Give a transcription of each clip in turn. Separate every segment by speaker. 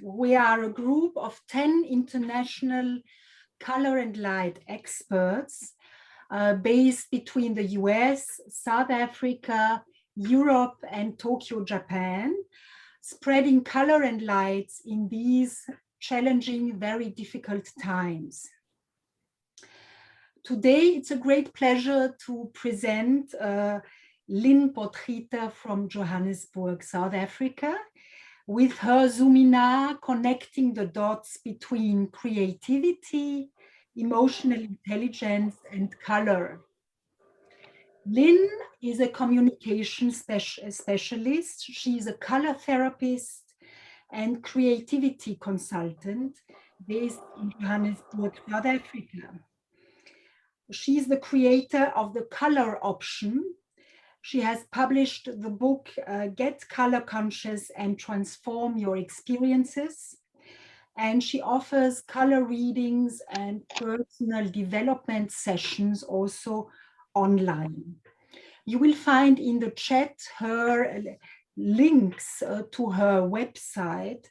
Speaker 1: We are a group of 10 international color and light experts based between the US, South Africa, Europe, and Tokyo, Japan, spreading color and lights in these challenging, very difficult times. Today, it's a great pleasure to present Lien Potgieter from Johannesburg, South Africa, with her Zoominar connecting the dots between creativity, emotional intelligence, and color. Lien is a communication specialist. She's a color therapist and creativity consultant based in Johannesburg, South Africa. She's the creator of the color option. She has published the book, Get Color Conscious and Transform Your Experiences. And she offers color readings and personal development sessions also online. You will find in the chat her links to her website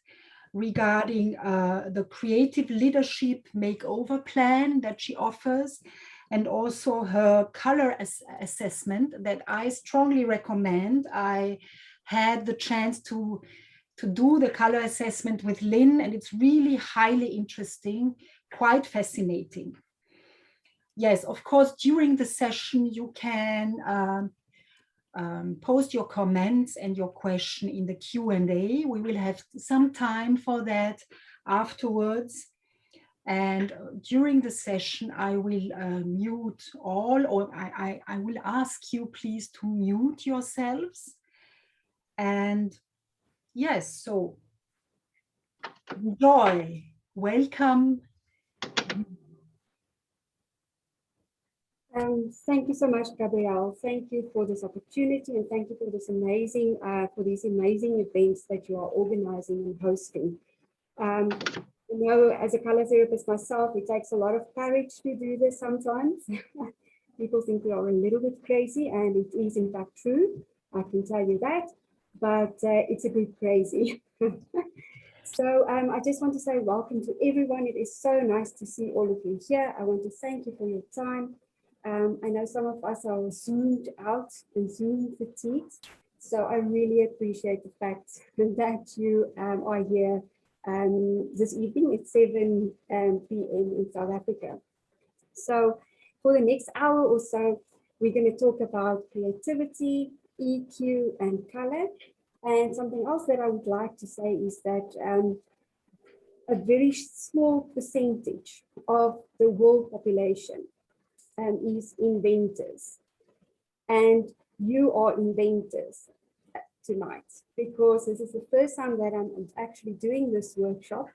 Speaker 1: regarding the creative leadership makeover plan that she offers, and also her color assessment that I strongly recommend. I had the chance to do the color assessment with Lien, and it's really highly interesting, quite fascinating. Yes, of course, during the session, you can post your comments and your question in the Q&A. We will have some time for that afterwards. And during the session, I will mute all, or I will ask you please to mute yourselves. And yes, so enjoy, welcome.
Speaker 2: Thank you so much, Gabrielle. Thank you for this opportunity, and thank you for this amazing, for these amazing events that you are organizing and hosting. You know, as a color therapist myself, it takes a lot of courage to do this sometimes. People think we are a little bit crazy, and it is in fact true. I can tell you that, but it's a bit crazy. So I just want to say welcome to everyone. It is so nice to see all of you here. I want to thank you for your time. I know some of us are zoomed out and Zoom fatigued, so I really appreciate the fact that you are here this evening at 7 p.m. in South Africa. So for the next hour or so, we're going to talk about creativity, EQ, and color. And something else that I would like to say is that a very small percentage of the world population is inventors. And you are inventors tonight, because this is the first time that I'm actually doing this workshop,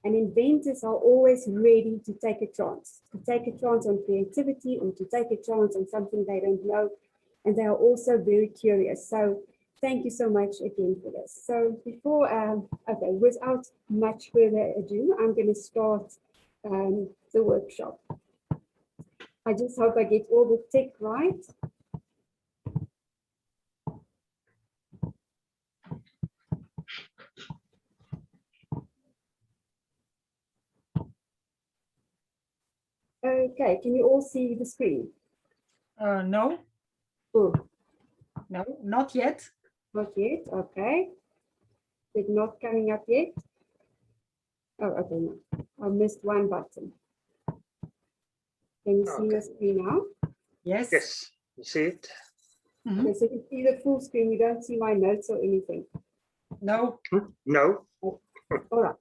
Speaker 2: and inventors are always ready to take a chance on creativity, or to take a chance on something they don't know, and they are also very curious. So thank you so much again for this. So before, okay, without much further ado, I'm going to start the workshop. I just hope I get all the tech right. Okay, can you all see the screen?
Speaker 1: No.
Speaker 2: Oh.
Speaker 1: No, not yet.
Speaker 2: Not yet, okay. It's not coming up yet. Oh, okay, no. I missed one button. Can you see the screen now?
Speaker 1: Yes.
Speaker 3: Yes, you see it.
Speaker 1: Mm-hmm.
Speaker 2: Okay, so you see the full screen. You don't see my notes or anything.
Speaker 1: No.
Speaker 3: No.
Speaker 2: Oh. All right.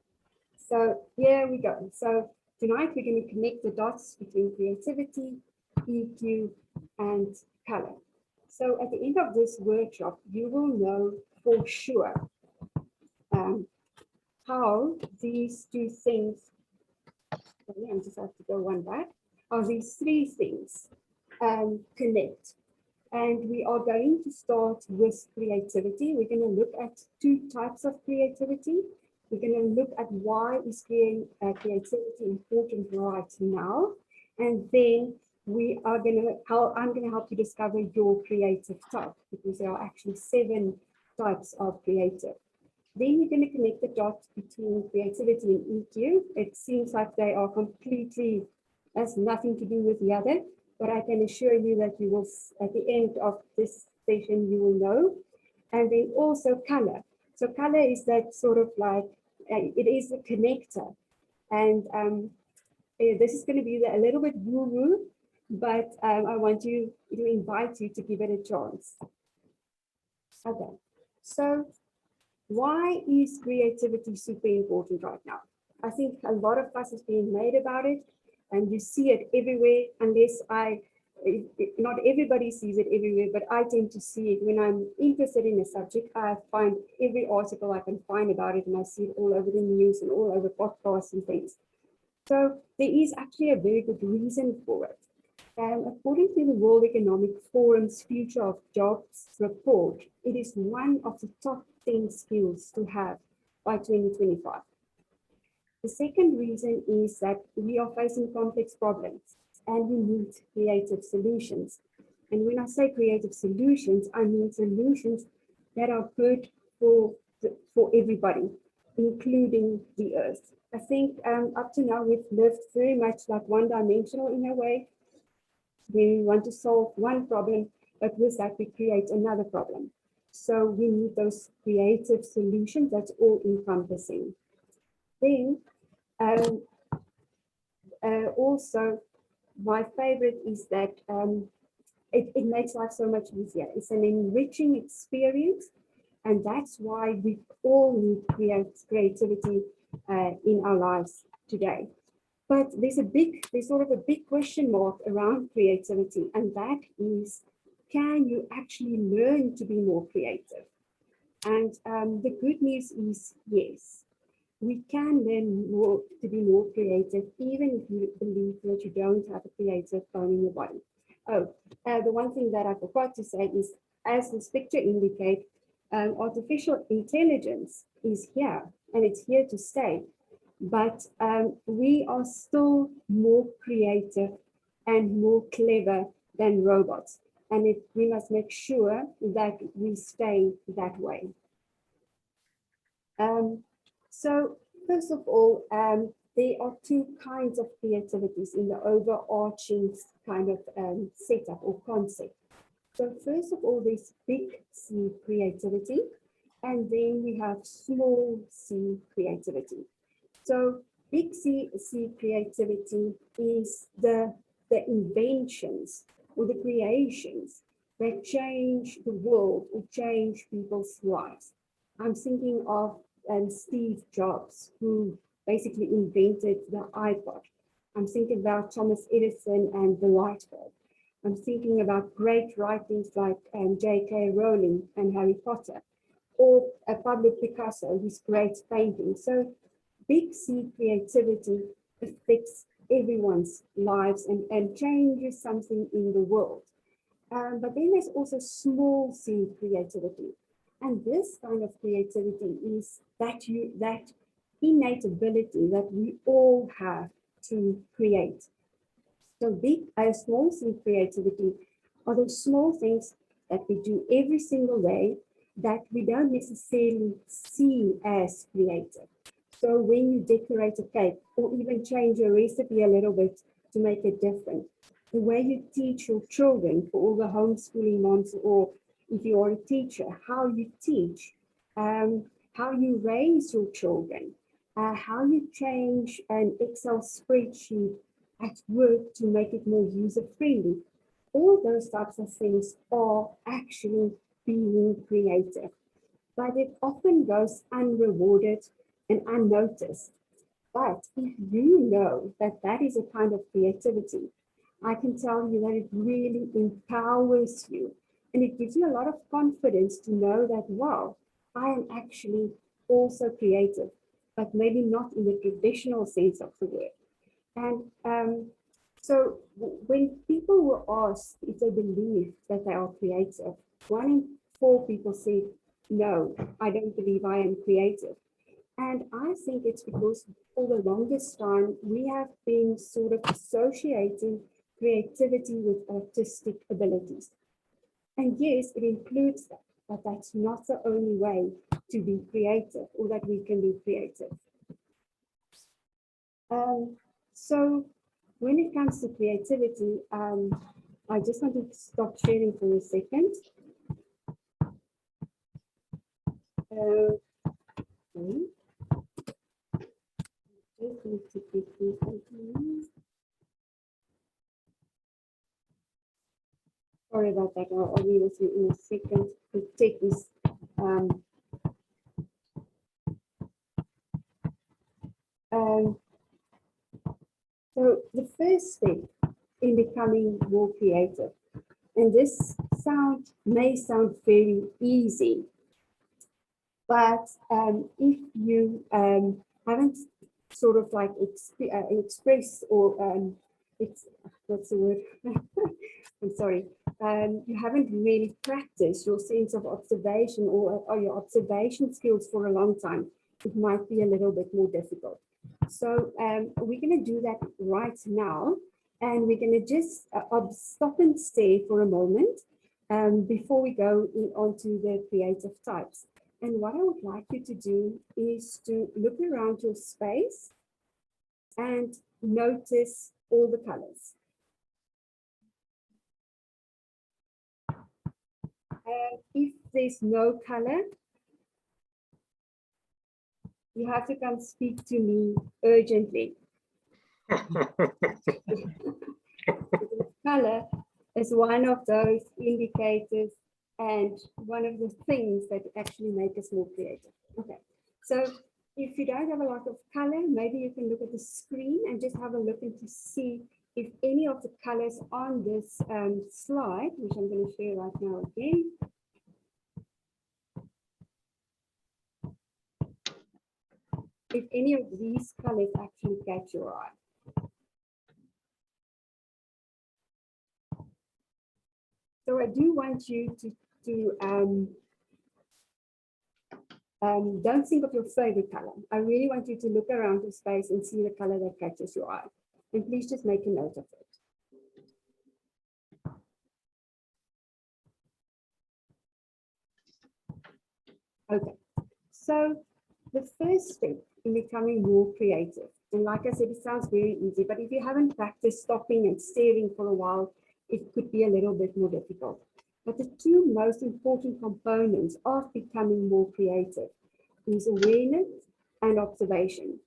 Speaker 2: So here we go. So tonight we're going to connect the dots between creativity, EQ, and color. So at the end of this workshop, you will know for sure how these two things, sorry, I just have to go one back, how these three things connect. And we are going to start with creativity. We're going to look at two types of creativity. We're going to look at why is creativity important right now. And then we are going to, I'm going to help you discover your creative type, because there are actually 7 types of creative. Then you're going to connect the dots between creativity and EQ. It seems like they are completely, has nothing to do with the other, but I can assure you that you will, at the end of this session, you will know. And then also color. So color is that sort of like, it is a connector. And this is going to be a little bit woo-woo, but I want to invite you to give it a chance. Okay, so why is creativity super important right now? I think a lot of fuss is being made about it, and you see it everywhere, unless not everybody sees it everywhere, but I tend to see it when I'm interested in a subject. I find every article I can find about it, and I see it all over the news and all over podcasts and things. So there is actually a very good reason for it. According to the World Economic Forum's Future of Jobs report, it is one of the top 10 skills to have by 2025. The second reason is that we are facing complex problems and we need creative solutions. And when I say creative solutions, I mean solutions that are good for everybody, including the earth. I think up to now we've lived very much like one-dimensional in a way. We want to solve one problem, but with that we create another problem. So we need those creative solutions that's all encompassing. Then also my favorite is that it makes life so much easier. It's an enriching experience, and that's why we all need creativity in our lives today. But there's sort of a big question mark around creativity, and that is, can you actually learn to be more creative? And the good news is yes, we can learn to be more creative, even if you believe that you don't have a creative bone in your body. Oh, the one thing that I forgot to say is, as this picture indicates, artificial intelligence is here, and it's here to stay. But we are still more creative and more clever than robots. And we must make sure that we stay that way. So first of all, there are two kinds of creativities in the overarching kind of setup or concept. So first of all, there's big C creativity, and then we have small c creativity. So big C creativity is the inventions or the creations that change the world or change people's lives. I'm thinking of Steve Jobs, who basically invented the iPod. I'm thinking about Thomas Edison and the light bulb. I'm thinking about great writings like J.K. Rowling and Harry Potter, or Pablo Picasso, his great paintings. So big C creativity affects everyone's lives and changes something in the world. But then there's also small c creativity. And this kind of creativity is that innate ability that we all have to create. So small c creativity are those small things that we do every single day that we don't necessarily see as creative. So when you decorate a cake or even change a recipe a little bit to make it different, the way you teach your children, for all the homeschooling moms, or if you are a teacher, how you teach, how you raise your children, how you change an Excel spreadsheet at work to make it more user-friendly. All those types of things are actually being creative, but it often goes unrewarded and unnoticed. But if you know that that is a kind of creativity, I can tell you that it really empowers you, and it gives you a lot of confidence to know that, wow, I am actually also creative, but maybe not in the traditional sense of the word. And so when people were asked if they believe that they are creative, 1 in 4 people said, no, I don't believe I am creative. And I think it's because for the longest time, we have been sort of associating creativity with artistic abilities. And yes, it includes that. but that's not the only way to be creative, or that we can be creative. So when it comes to creativity, I just want to stop sharing for a second. Okay. Just need to quickly continue. Sorry about that. I'll be with you in a second to take this. So the first step in becoming more creative, and this may sound very easy, but if you haven't sort of like expressed or what's the word? I'm sorry. You haven't really practiced your sense of observation or your observation skills for a long time, it might be a little bit more difficult. So we're going to do that right now, and we're going to just stop and stay for a moment before we go onto the creative types. And what I would like you to do is to look around your space and notice all the colors. If there's no color, you have to come speak to me urgently. Color is one of those indicators and one of the things that actually make us more creative. Okay, so if you don't have a lot of color, maybe you can look at the screen and just have a look and to see if any of the colors on this slide, which I'm going to share right now again. If any of these colors actually catch your eye. So I do want you to don't think of your favorite color. I really want you to look around the space and see the color that catches your eye. And please just make a note of it. Okay, so the first step in becoming more creative, and like I said, it sounds very easy, but if you haven't practiced stopping and staring for a while, it could be a little bit more difficult. But the two most important components of becoming more creative is awareness and observation.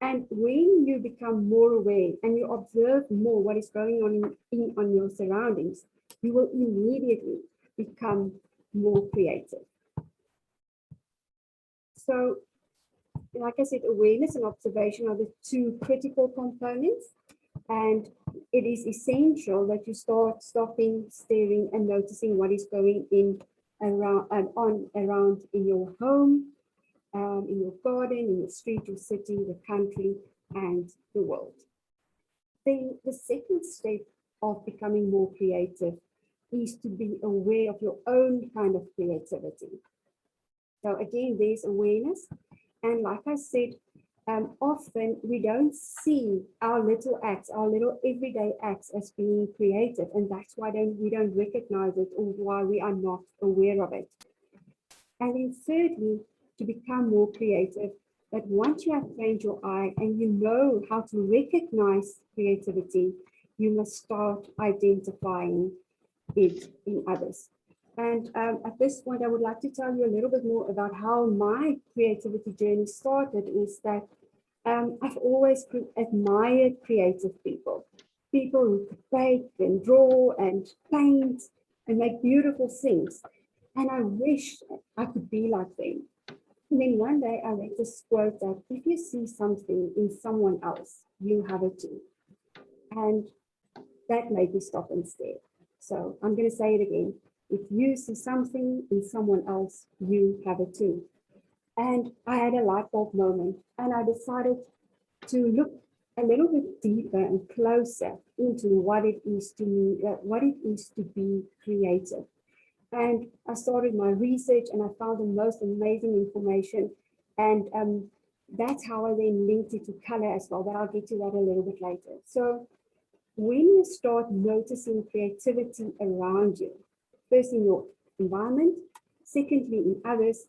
Speaker 2: And when you become more aware and you observe more what is going on your surroundings, you will immediately become more creative. So, like I said, awareness and observation are the two critical components. And it is essential that you start stopping, staring, and noticing what is going around in your home, in your garden, in your street, your city, the country, and the world. Then the second step of becoming more creative is to be aware of your own kind of creativity. So again, there's awareness. And like I said, often we don't see our little acts, our little everyday acts as being creative. And that's why we don't recognize it, or why we are not aware of it. And then thirdly, to become more creative, that once you have trained your eye and you know how to recognize creativity, you must start identifying it in others. And at this point, I would like to tell you a little bit more about how my creativity journey started. Is that I've always admired creative people who could bake and draw and paint and make beautiful things. And I wish I could be like them. And then one day I read this quote that if you see something in someone else, you have it too. And that made me stop and stare. So I'm going to say it again. If you see something in someone else, you have it too. And I had a light bulb moment, and I decided to look a little bit deeper and closer into what it is to me, what it is to be creative. And I started my research, and I found the most amazing information. And that's how I then linked it to color as well, but I'll get to that a little bit later. So when you start noticing creativity around you, first in your environment. Secondly, in others,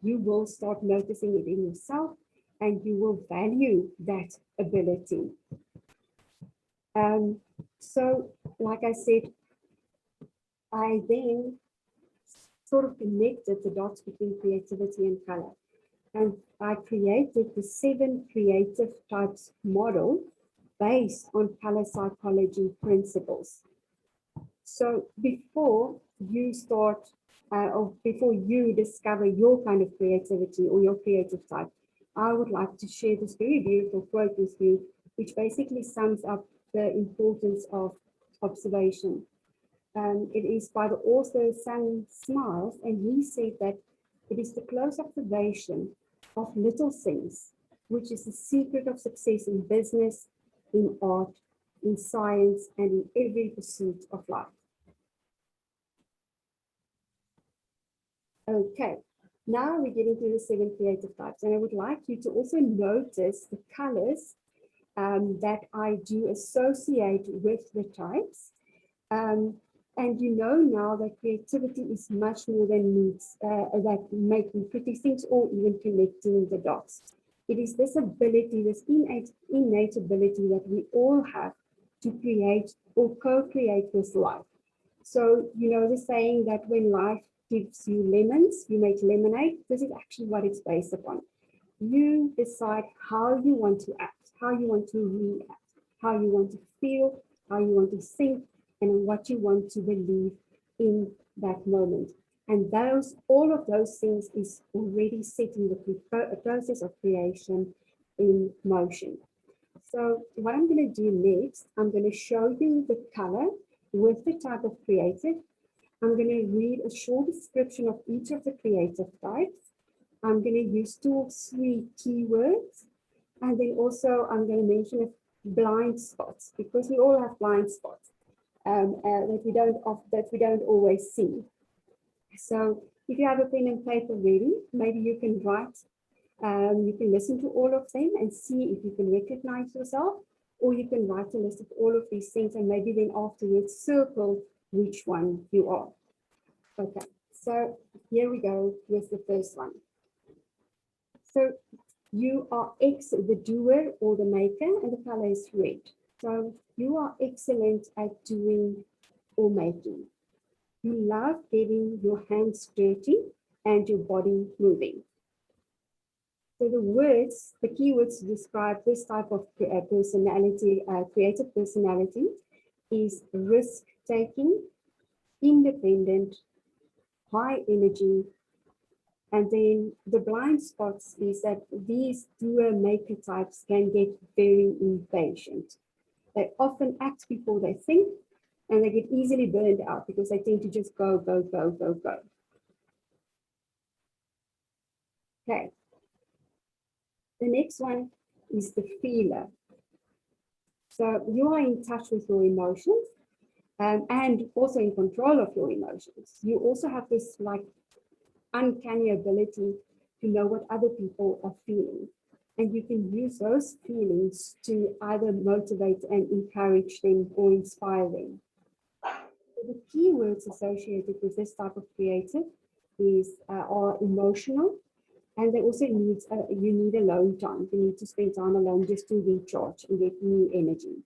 Speaker 2: you will start noticing it in yourself and you will value that ability. So, like I said, I then sort of connected the dots between creativity and color. And I created the 7 creative types model based on color psychology principles. So before you start, or before you discover your kind of creativity or your creative type, I would like to share this very beautiful quote with you, which basically sums up the importance of observation. It is by the author Sam Smiles, and he said that it is the close observation of little things, which is the secret of success in business, in art, in science, and in every pursuit of life. Okay, now we're getting to the 7 creative types, and I would like you to also notice the colors that I do associate with the types. And you know now that creativity is much more than needs, that making pretty things or even connecting the dots. It is this ability, this innate ability that we all have to create or co-create with life. So, you know the saying that when life gives you lemons, you make lemonade. This is actually what it's based upon. You decide how you want to act, how you want to react, how you want to feel, how you want to think, and what you want to believe in that moment. And all of those things is already setting the process of creation in motion. So what I'm going to do next, I'm going to show you the color with the type of creative. I'm going to read a short description of each of the creative types. I'm going to use 2 or 3 keywords. And then also I'm going to mention blind spots, because we all have blind spots. That we don't always see. So if you have a pen and paper ready, maybe you can write, you can listen to all of them and see if you can recognize yourself, or you can write a list of all of these things and maybe then afterwards circle which one you are. Okay, so here we go with the first one. So you are the doer or the maker, and the color is red. So you are excellent at doing or making. You love getting your hands dirty and your body moving. So the keywords to describe this type of personality, creative personality, is risk-taking, independent, high energy, and then the blind spots is that these doer-maker types can get very impatient. They often act before they think, and they get easily burned out because they tend to just go, go, go, go, go. Okay. The next one is the feeler. So you are in touch with your emotions and also in control of your emotions. You also have this like uncanny ability to know what other people are feeling. And you can use those feelings to either motivate and encourage them or inspire them. The keywords associated with this type of creative are emotional, and they also you need alone time. You need to spend time alone just to recharge and get new energy.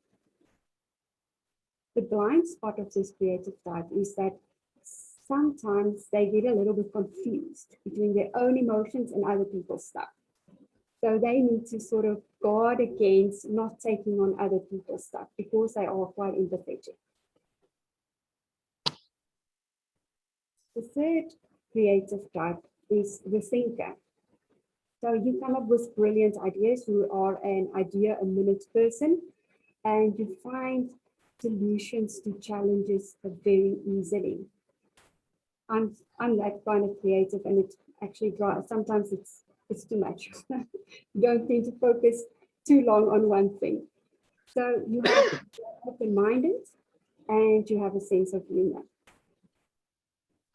Speaker 2: The blind spot of this creative type is that sometimes they get a little bit confused between their own emotions and other people's stuff. So they need to sort of guard against not taking on other people's stuff because they are quite empathetic. The third creative type is the thinker. So you come up with brilliant ideas. You are an idea a minute person, and you find solutions to challenges very easily. I'm that kind of creative, and it's actually sometimes it's too much. You don't need to focus too long on one thing. So you have open-minded and you have a sense of humor.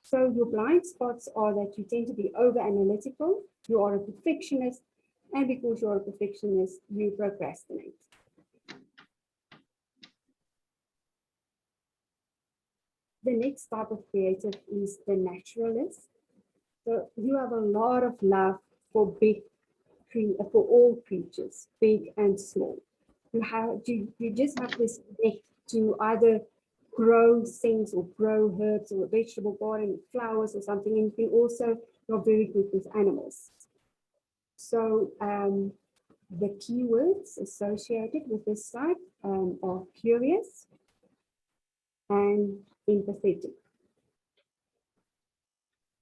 Speaker 2: So your blind spots are that you tend to be over-analytical, you are a perfectionist, and because you're a perfectionist, you procrastinate. The next type of creative is the naturalist. So you have a lot of love for for all creatures, big and small. You just have this knack to either grow things or grow herbs or a vegetable garden, flowers or something. And you can also, you're very good with animals. So the keywords associated with this type are curious and empathetic.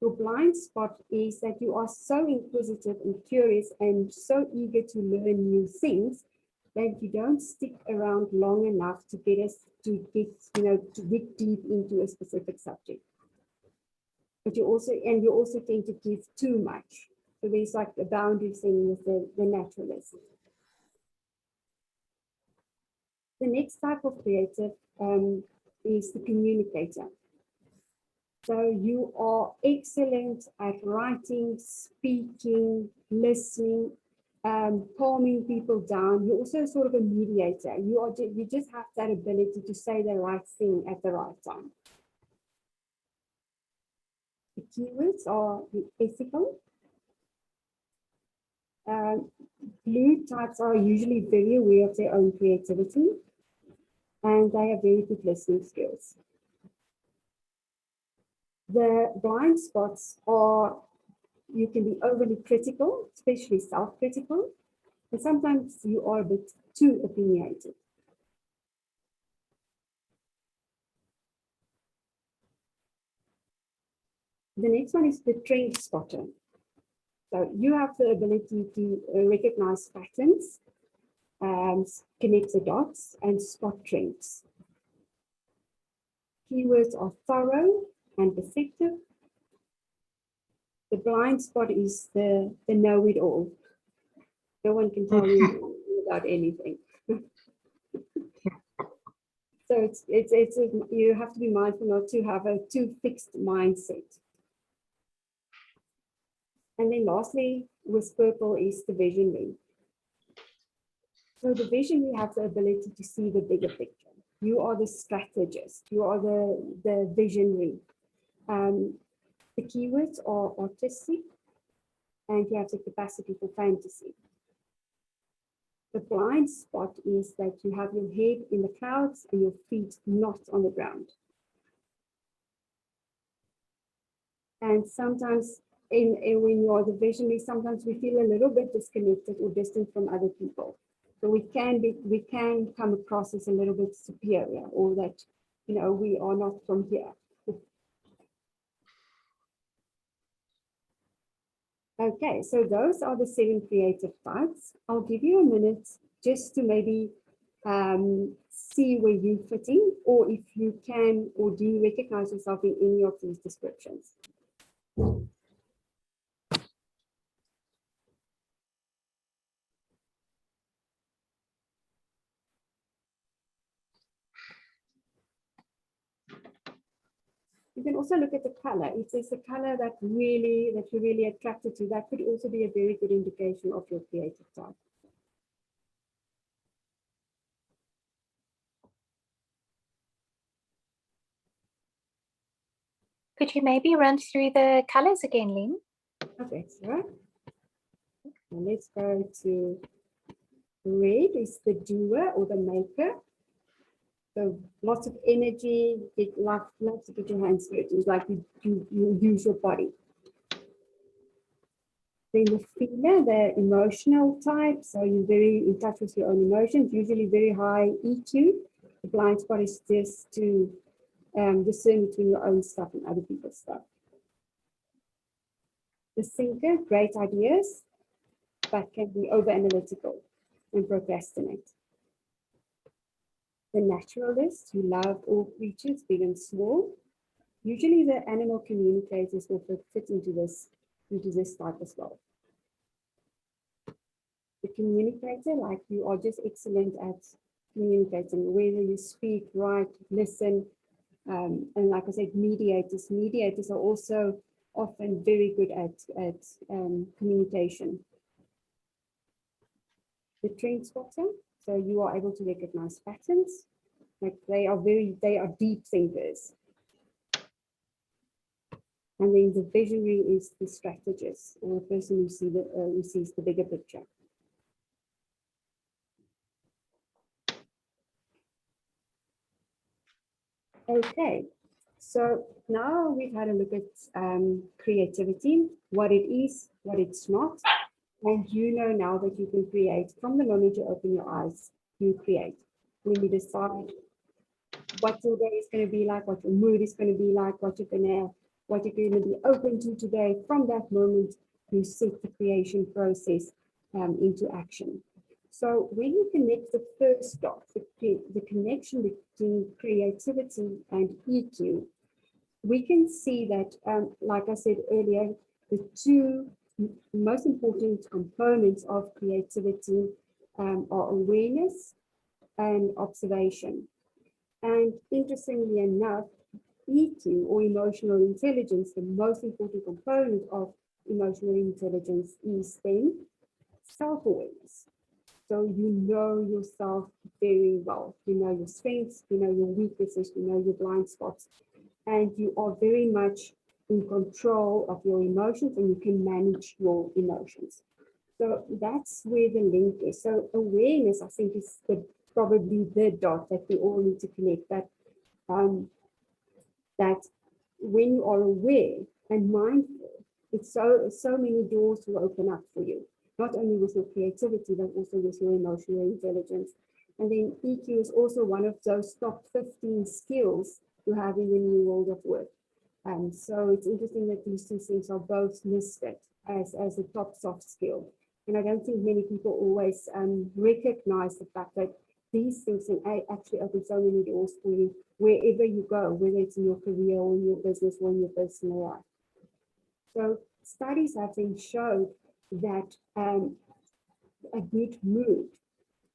Speaker 2: Your blind spot is that you are so inquisitive and curious and so eager to learn new things that you don't stick around long enough to get to dig deep into a specific subject. But you also tend to give too much. So there's like a boundary thing with the naturalist. The next type of creative is the communicator. So you are excellent at writing, speaking, listening, calming people down. You're also sort of a mediator. You just have that ability to say the right thing at the right time. The keywords are the ethical. Blue types are usually very aware of their own creativity, and they have very good listening skills. The blind spots are, you can be overly critical, especially self-critical, and sometimes you are a bit too opinionated. The next one is the trend spotter. So you have the ability to recognize patterns, connect the dots, and spot trends. Keywords are thorough and perceptive. The blind spot is the know-it-all. No one can tell you about anything. So you have to be mindful not to have a too fixed mindset. And then lastly, with purple is the visionary. So the visionary have the ability to see the bigger picture. You are the strategist. You are the visionary. The keywords are artistic, and you have the capacity for fantasy. The blind spot is that you have your head in the clouds and your feet not on the ground. And sometimes when you are the visionary, sometimes we feel a little bit disconnected or distant from other people. So we can come across as a little bit superior, or that, we are not from here. Okay, so those are the 7 creative types. I'll give you a minute just to maybe see where you fit in, or if you can or do you recognize yourself in any of these descriptions. You can also look at the color. If there's a color that you're really attracted to, that could also be a very good indication of your creative type.
Speaker 3: Could you maybe run through the colors again, Lien?
Speaker 2: Okay, so let's go to red is the doer or the maker. So lots of energy, lots to get your hands dirty. It's like you use your body. Then the feeler, the emotional type. So you're very in touch with your own emotions, usually very high EQ. The blind spot is just to discern between your own stuff and other people's stuff. The thinker, great ideas, but can be over analytical and procrastinate. The naturalist, who love all creatures, big and small. Usually the animal communicators will fit into this type as well. The communicator, like you are just excellent at communicating, whether you speak, write, listen, and like I said, mediators. Mediators are also often very good at communication. The trend spotter, so you are able to recognize patterns. Like they are deep thinkers. And then the visionary is the strategist, or the person who sees the bigger picture. Okay, so now we've had a look at creativity, what it is, what it's not, and you know now that you can create from the moment you open your eyes, you create. When you decide what your day is going to be like, what your mood is going to be like, what you're going to be open to today, from that moment, you set the creation process into action. So when you connect the first dot, the connection between creativity and EQ, we can see that, like I said earlier, the two most important components of creativity are awareness and observation. And interestingly enough, EQ, or emotional intelligence, the most important component of emotional intelligence, is then self-awareness. So you know yourself very well. You know your strengths, you know your weaknesses, you know your blind spots, and you are very much in control of your emotions, and you can manage your emotions. So that's where the link is. So awareness, I think, is probably the dot that we all need to connect. That when you are aware and mindful, it's so many doors will open up for you, not only with your creativity, but also with your emotional intelligence. And then EQ is also one of those top 15 skills you have in the new world of work. So it's interesting that these two things are both listed as a top soft skill. And I don't think many people always recognize the fact that these things can actually open so many doors for you wherever you go, whether it's in your career or in your business or in your personal life. So studies have been shown that a good mood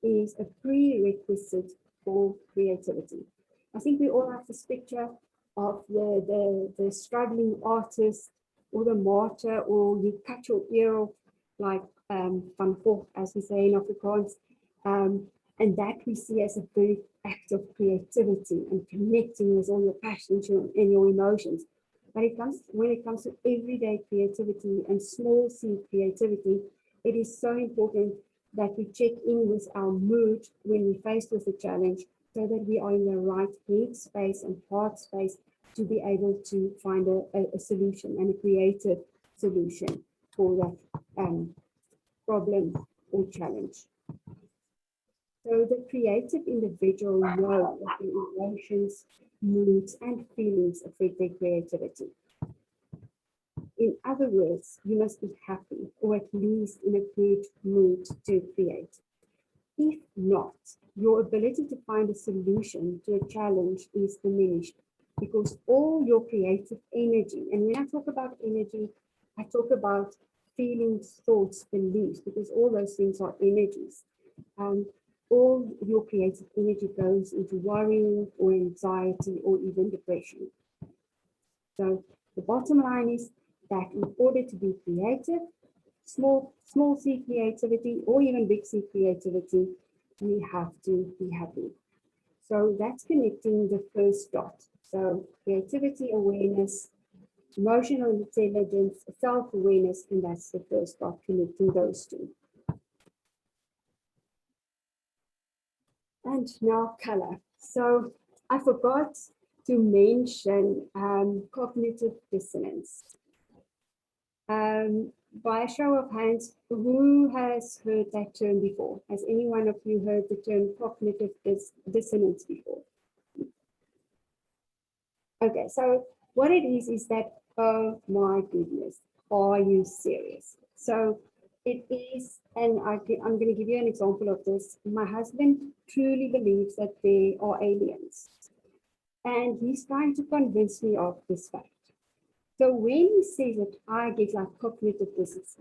Speaker 2: is a prerequisite for creativity. I think we all have this picture of the struggling artist or the martyr, or you cut your ear off, like van Gogh, as we say in Afrikaans, and that we see as a very act of creativity and connecting with all your passions and your emotions. But when it comes to everyday creativity and small C creativity, it is so important that we check in with our mood when we're faced with a challenge, so that we are in the right head space and heart space to be able to find a solution, and a creative solution for that problem or challenge. So the creative individual knows that the emotions, moods, and feelings affect their creativity. In other words, you must be happy, or at least in a good mood to create. If not, your ability to find a solution to a challenge is diminished, because all your creative energy, and when I talk about energy, I talk about feelings, thoughts, beliefs, because all those things are energies. All your creative energy goes into worrying or anxiety or even depression. So the bottom line is that in order to be creative, small C creativity or even big C creativity, we have to be happy. So that's connecting the first dot. So creativity, awareness, emotional intelligence, self-awareness, and that's the first dot, connecting those two. And now color. So I forgot to mention cognitive dissonance. By a show of hands, who has heard that term before? Has any one of you heard the term cognitive dissonance before? Okay, so what it is that, oh my goodness, are you serious? So it is, and I'm going to give you an example of this. My husband truly believes that there are aliens, and he's trying to convince me of this fact. So when he says that, I get like cognitive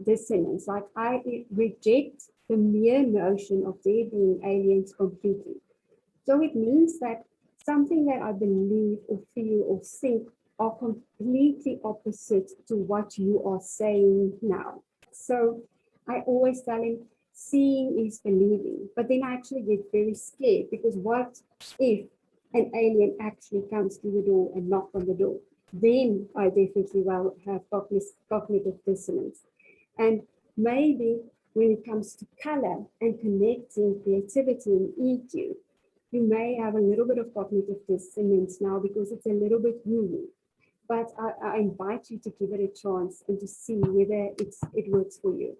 Speaker 2: dissonance, like I reject the mere notion of there being aliens completely. So it means that something that I believe or feel or think are completely opposite to what you are saying now. So I always tell him, seeing is believing, but then I actually get very scared, because what if an alien actually comes to the door and knocks on the door? then I definitely will have cognitive dissonance. And maybe when it comes to color and connecting creativity and EQ, you may have a little bit of cognitive dissonance now because it's a little bit new. But I invite you to give it a chance and to see whether it works for you.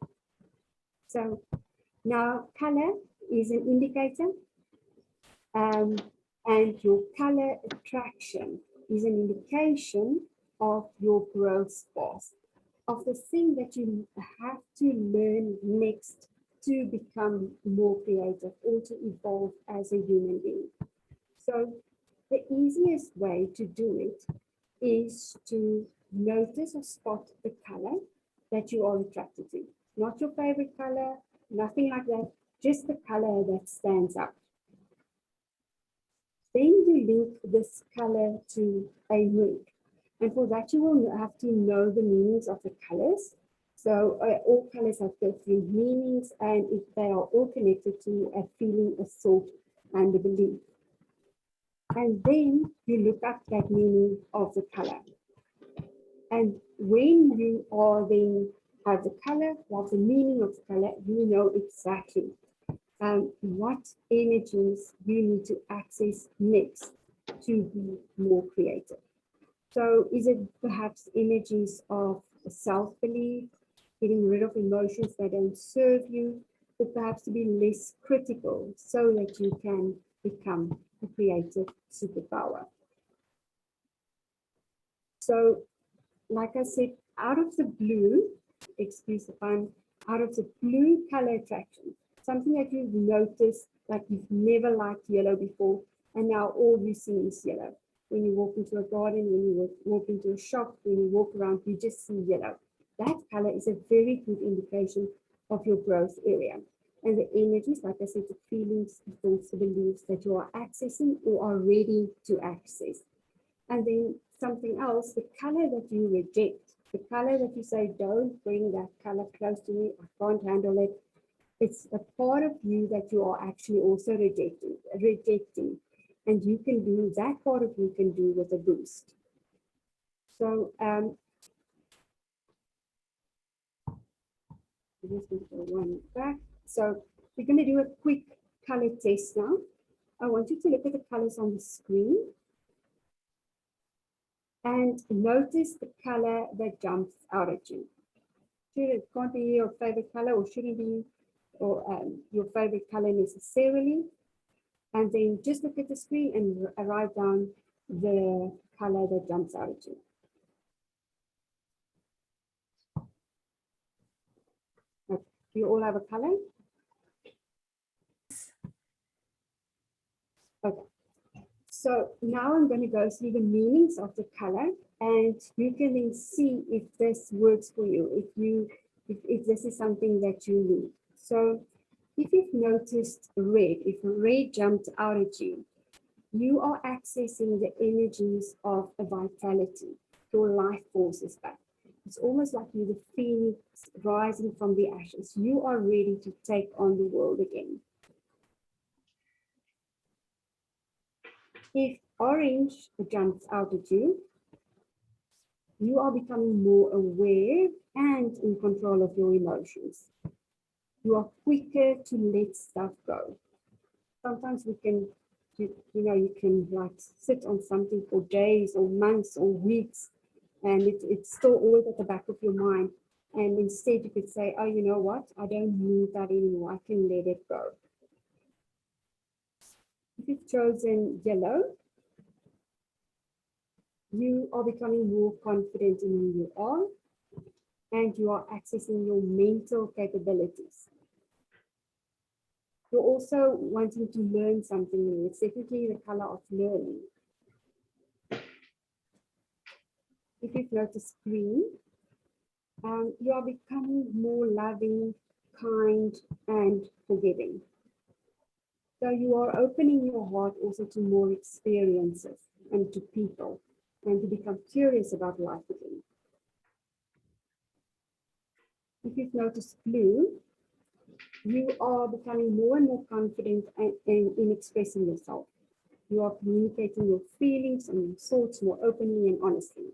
Speaker 2: So now color is an indicator, and your color attraction is an indication of your growth path, of the thing that you have to learn next to become more creative or to evolve as a human being. So the easiest way to do it is to notice or spot the color that you are attracted to. Not your favorite color, nothing like that, just the color that stands out. Then you link this color to a mood. And for that, you will have to know the meanings of the colors. So all colors have different meanings, and if they are all connected to a feeling, a thought, and a belief. And then you look up that meaning of the color. And when you are then have the color, have the meaning of the color, you know exactly what energies you need to access next to be more creative. So is it perhaps energies of self-belief, getting rid of emotions that don't serve you, or perhaps to be less critical so that you can become a creative superpower? So, like I said, out of the blue, excuse the pun, out of the blue color attraction, something that you've noticed, like you've never liked yellow before, and now all you see is yellow. When you walk into a garden, when you walk into a shop, when you walk around, you just see yellow. That color is a very good indication of your growth area. And the energies, like I said, the feelings, the thoughts, the beliefs that you are accessing or are ready to access. And then something else, the color that you reject, the color that you say, don't bring that color close to me, I can't handle it. It's a part of you that you are actually also rejecting. And you can do, that part of you can do with a boost. So, I'm just going to go one back. So we're going to do a quick color test now. I want you to look at the colors on the screen and notice the color that jumps out at you. It can't be your favorite color or shouldn't be your favorite color necessarily. And then just look at the screen and write down the color that jumps out at you. Okay. Do you all have a color? Okay. So now I'm going to go through the meanings of the color, and you can then see if this works for you, if this is something that you need. So if you've noticed red, if red jumped out at you, you are accessing the energies of a vitality. Your life force is back. It's almost like you're the phoenix rising from the ashes. You are ready to take on the world again. If orange jumps out at you, you are becoming more aware and in control of your emotions. You are quicker to let stuff go. Sometimes we can, you can like sit on something for days or months or weeks, and it's still always at the back of your mind. And instead you could say, oh, you know what? I don't need that anymore. I can let it go. If you've chosen yellow, you are becoming more confident in who you are, and you are accessing your mental capabilities. You're also wanting to learn something new. It's definitely the color of learning. If you've noticed green, you are becoming more loving, kind, and forgiving. So you are opening your heart also to more experiences and to people, and to become curious about life again. If you've noticed blue, you are becoming more and more confident in expressing yourself. You are communicating your feelings and your thoughts more openly and honestly.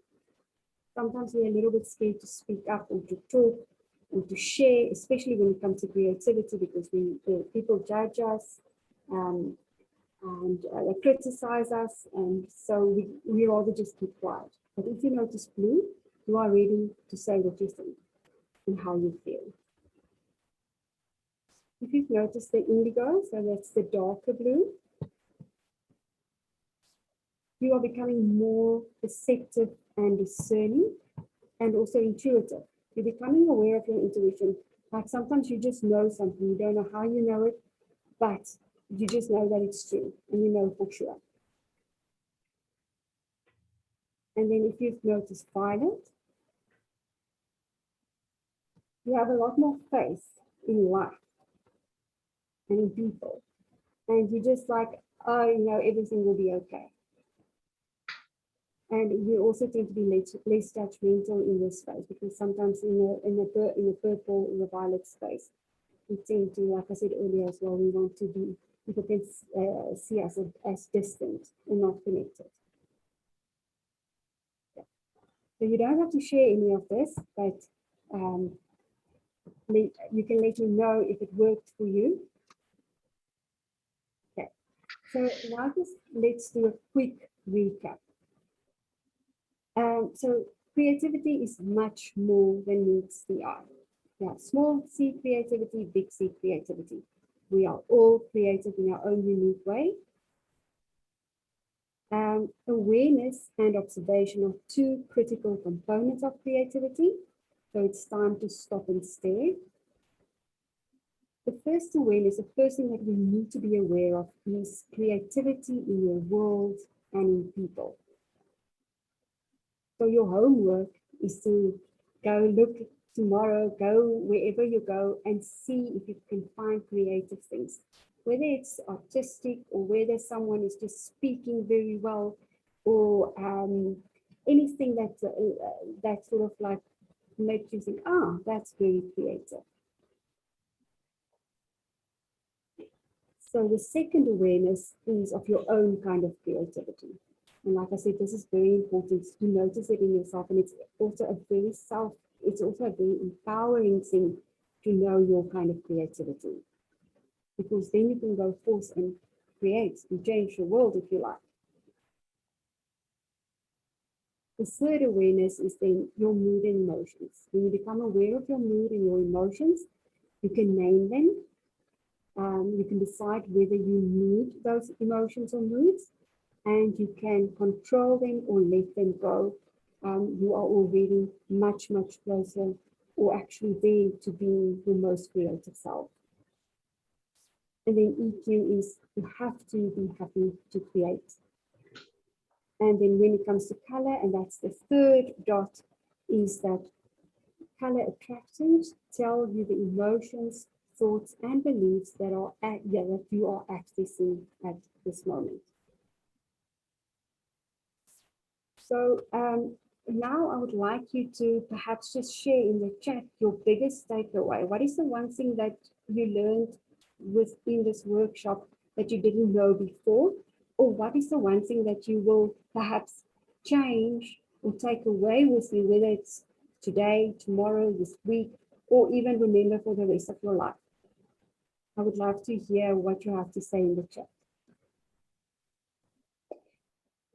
Speaker 2: Sometimes we're a little bit scared to speak up or to talk and to share, especially when it comes to creativity, because people judge us and they criticize us, and so we rather just keep quiet. But if you notice blue, you are ready to say what you think and how you feel. If you've noticed the indigo, so that's the darker blue, you are becoming more perceptive and discerning and also intuitive. You're becoming aware of your intuition. Like sometimes you just know something, you don't know how you know it, but you just know that it's true and you know for sure. And then if you've noticed violet, you have a lot more faith in life and in people. And you just like, oh, you know, everything will be okay. And you also tend to be less judgmental in this space, because sometimes in the purple, in the violet space, we tend to, like I said earlier as well, we want to be, people can see us as distant and not connected. Yeah. So you don't have to share any of this, but you can let me know if it worked for you. Okay, so now just let's do a quick recap. So creativity is much more than meets the eye. Yeah, small C creativity, big C creativity. We are all creative in our own unique way. Awareness and observation are two critical components of creativity. So it's time to stop and stare. The first awareness, the first thing that we need to be aware of is creativity in your world and in people. So your homework is to go look tomorrow, go wherever you go and see if you can find creative things. Whether it's artistic or whether someone is just speaking very well, or anything that sort of like makes you think, ah, that's very creative. So the second awareness is of your own kind of creativity. And like I said, this is very important to notice it in yourself. And it's also a very empowering thing to know your kind of creativity. Because then you can go forth and create and change the world if you like. The third awareness is then your mood and emotions. When you become aware of your mood and your emotions, you can name them. You can decide whether you need those emotions or moods, and you can control them or let them go. You are already much, much closer, or actually there to being your most creative self. And then EQ is you have to be happy to create. And then when it comes to color, and that's the third dot, is that color attractions tell you the emotions, thoughts, and beliefs that you are accessing at this moment. So now I would like you to perhaps just share in the chat your biggest takeaway. What is the one thing that you learned within this workshop that you didn't know before? Or what is the one thing that you will perhaps change or take away with you, whether it's today, tomorrow, this week, or even remember for the rest of your life? I would love to hear what you have to say in the chat.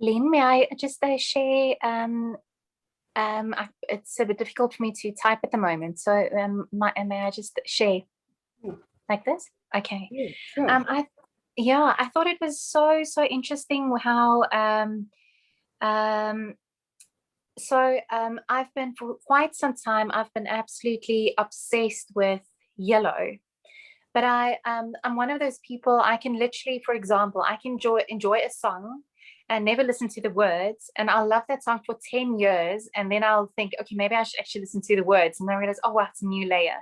Speaker 3: Lien, may I just share? It's a bit difficult for me to type at the moment, so may I just share like this? Okay.
Speaker 2: Yeah, sure.
Speaker 3: I thought it was so interesting how I've been for quite some time, I've been absolutely obsessed with yellow. But I'm one of those people, I can literally, for example, I can enjoy a song and never listen to the words, and I'll love that song for 10 years, and then I'll think, okay, maybe I should actually listen to the words, and then I realize, oh wow, it's a new layer.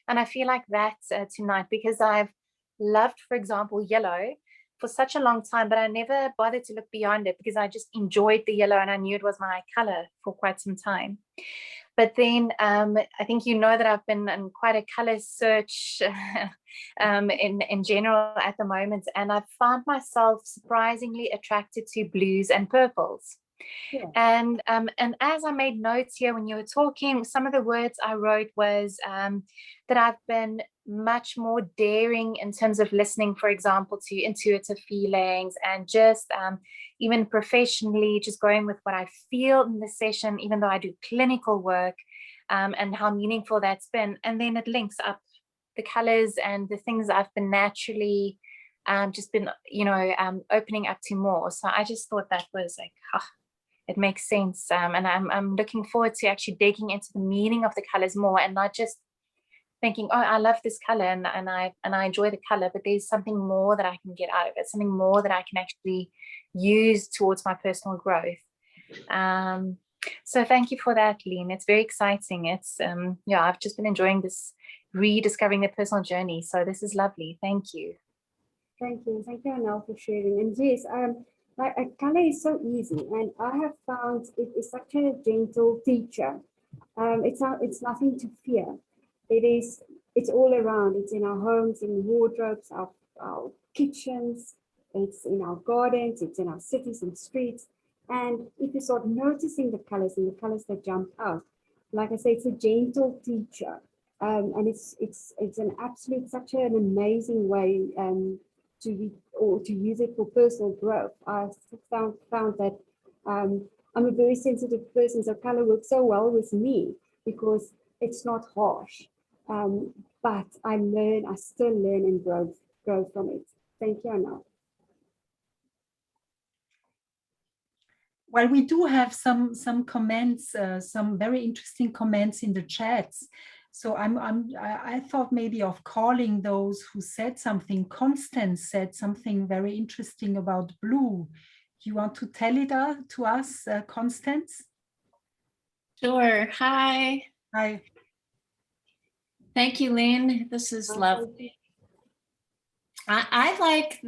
Speaker 3: And I feel like that tonight, because I've loved, for example, yellow for such a long time, but I never bothered to look beyond it because I just enjoyed the yellow and I knew it was my color for quite some time. But then I think you know that I've been in quite a color search in general at the moment, and I've found myself surprisingly attracted to blues and purples.
Speaker 2: Yeah.
Speaker 3: And as I made notes here when you were talking, some of the words I wrote was that I've been much more daring in terms of listening, for example, to intuitive feelings, and just even professionally, just going with what I feel in the session, even though I do clinical work, and how meaningful that's been. And then it links up the colors and the things I've been naturally just been, opening up to more. So I just thought that was like, it makes sense. And I'm looking forward to actually digging into the meaning of the colors more, and not just thinking, oh, I love this color and I enjoy the color, but there's something more that I can get out of it, something more that I can actually use towards my personal growth. So thank you for that, Lien. It's very exciting. It's I've just been enjoying this, rediscovering the personal journey. So this is lovely. Thank you.
Speaker 2: Thank you, Anel, for sharing. And yes, like color is so easy, and I have found it is such a gentle teacher. It's nothing to fear. It's all around. It's in our homes, in wardrobes, our kitchens, it's in our gardens, it's in our cities and streets. And if you start noticing the colors and the colors that jump out, like I say, it's a gentle teacher. And it's an absolute, such an amazing way to use it for personal growth. I've found that I'm a very sensitive person, so color works so well with me because it's not harsh. But I still learn and grow from it. Thank you, Anna.
Speaker 1: Well, we do have some comments, some very interesting comments in the chats. So I thought maybe of calling those who said something. Constance said something very interesting about blue. Do you want to tell it to us, Constance?
Speaker 4: Sure. Hi.
Speaker 1: Hi.
Speaker 4: Thank you, Lien. This is lovely. I like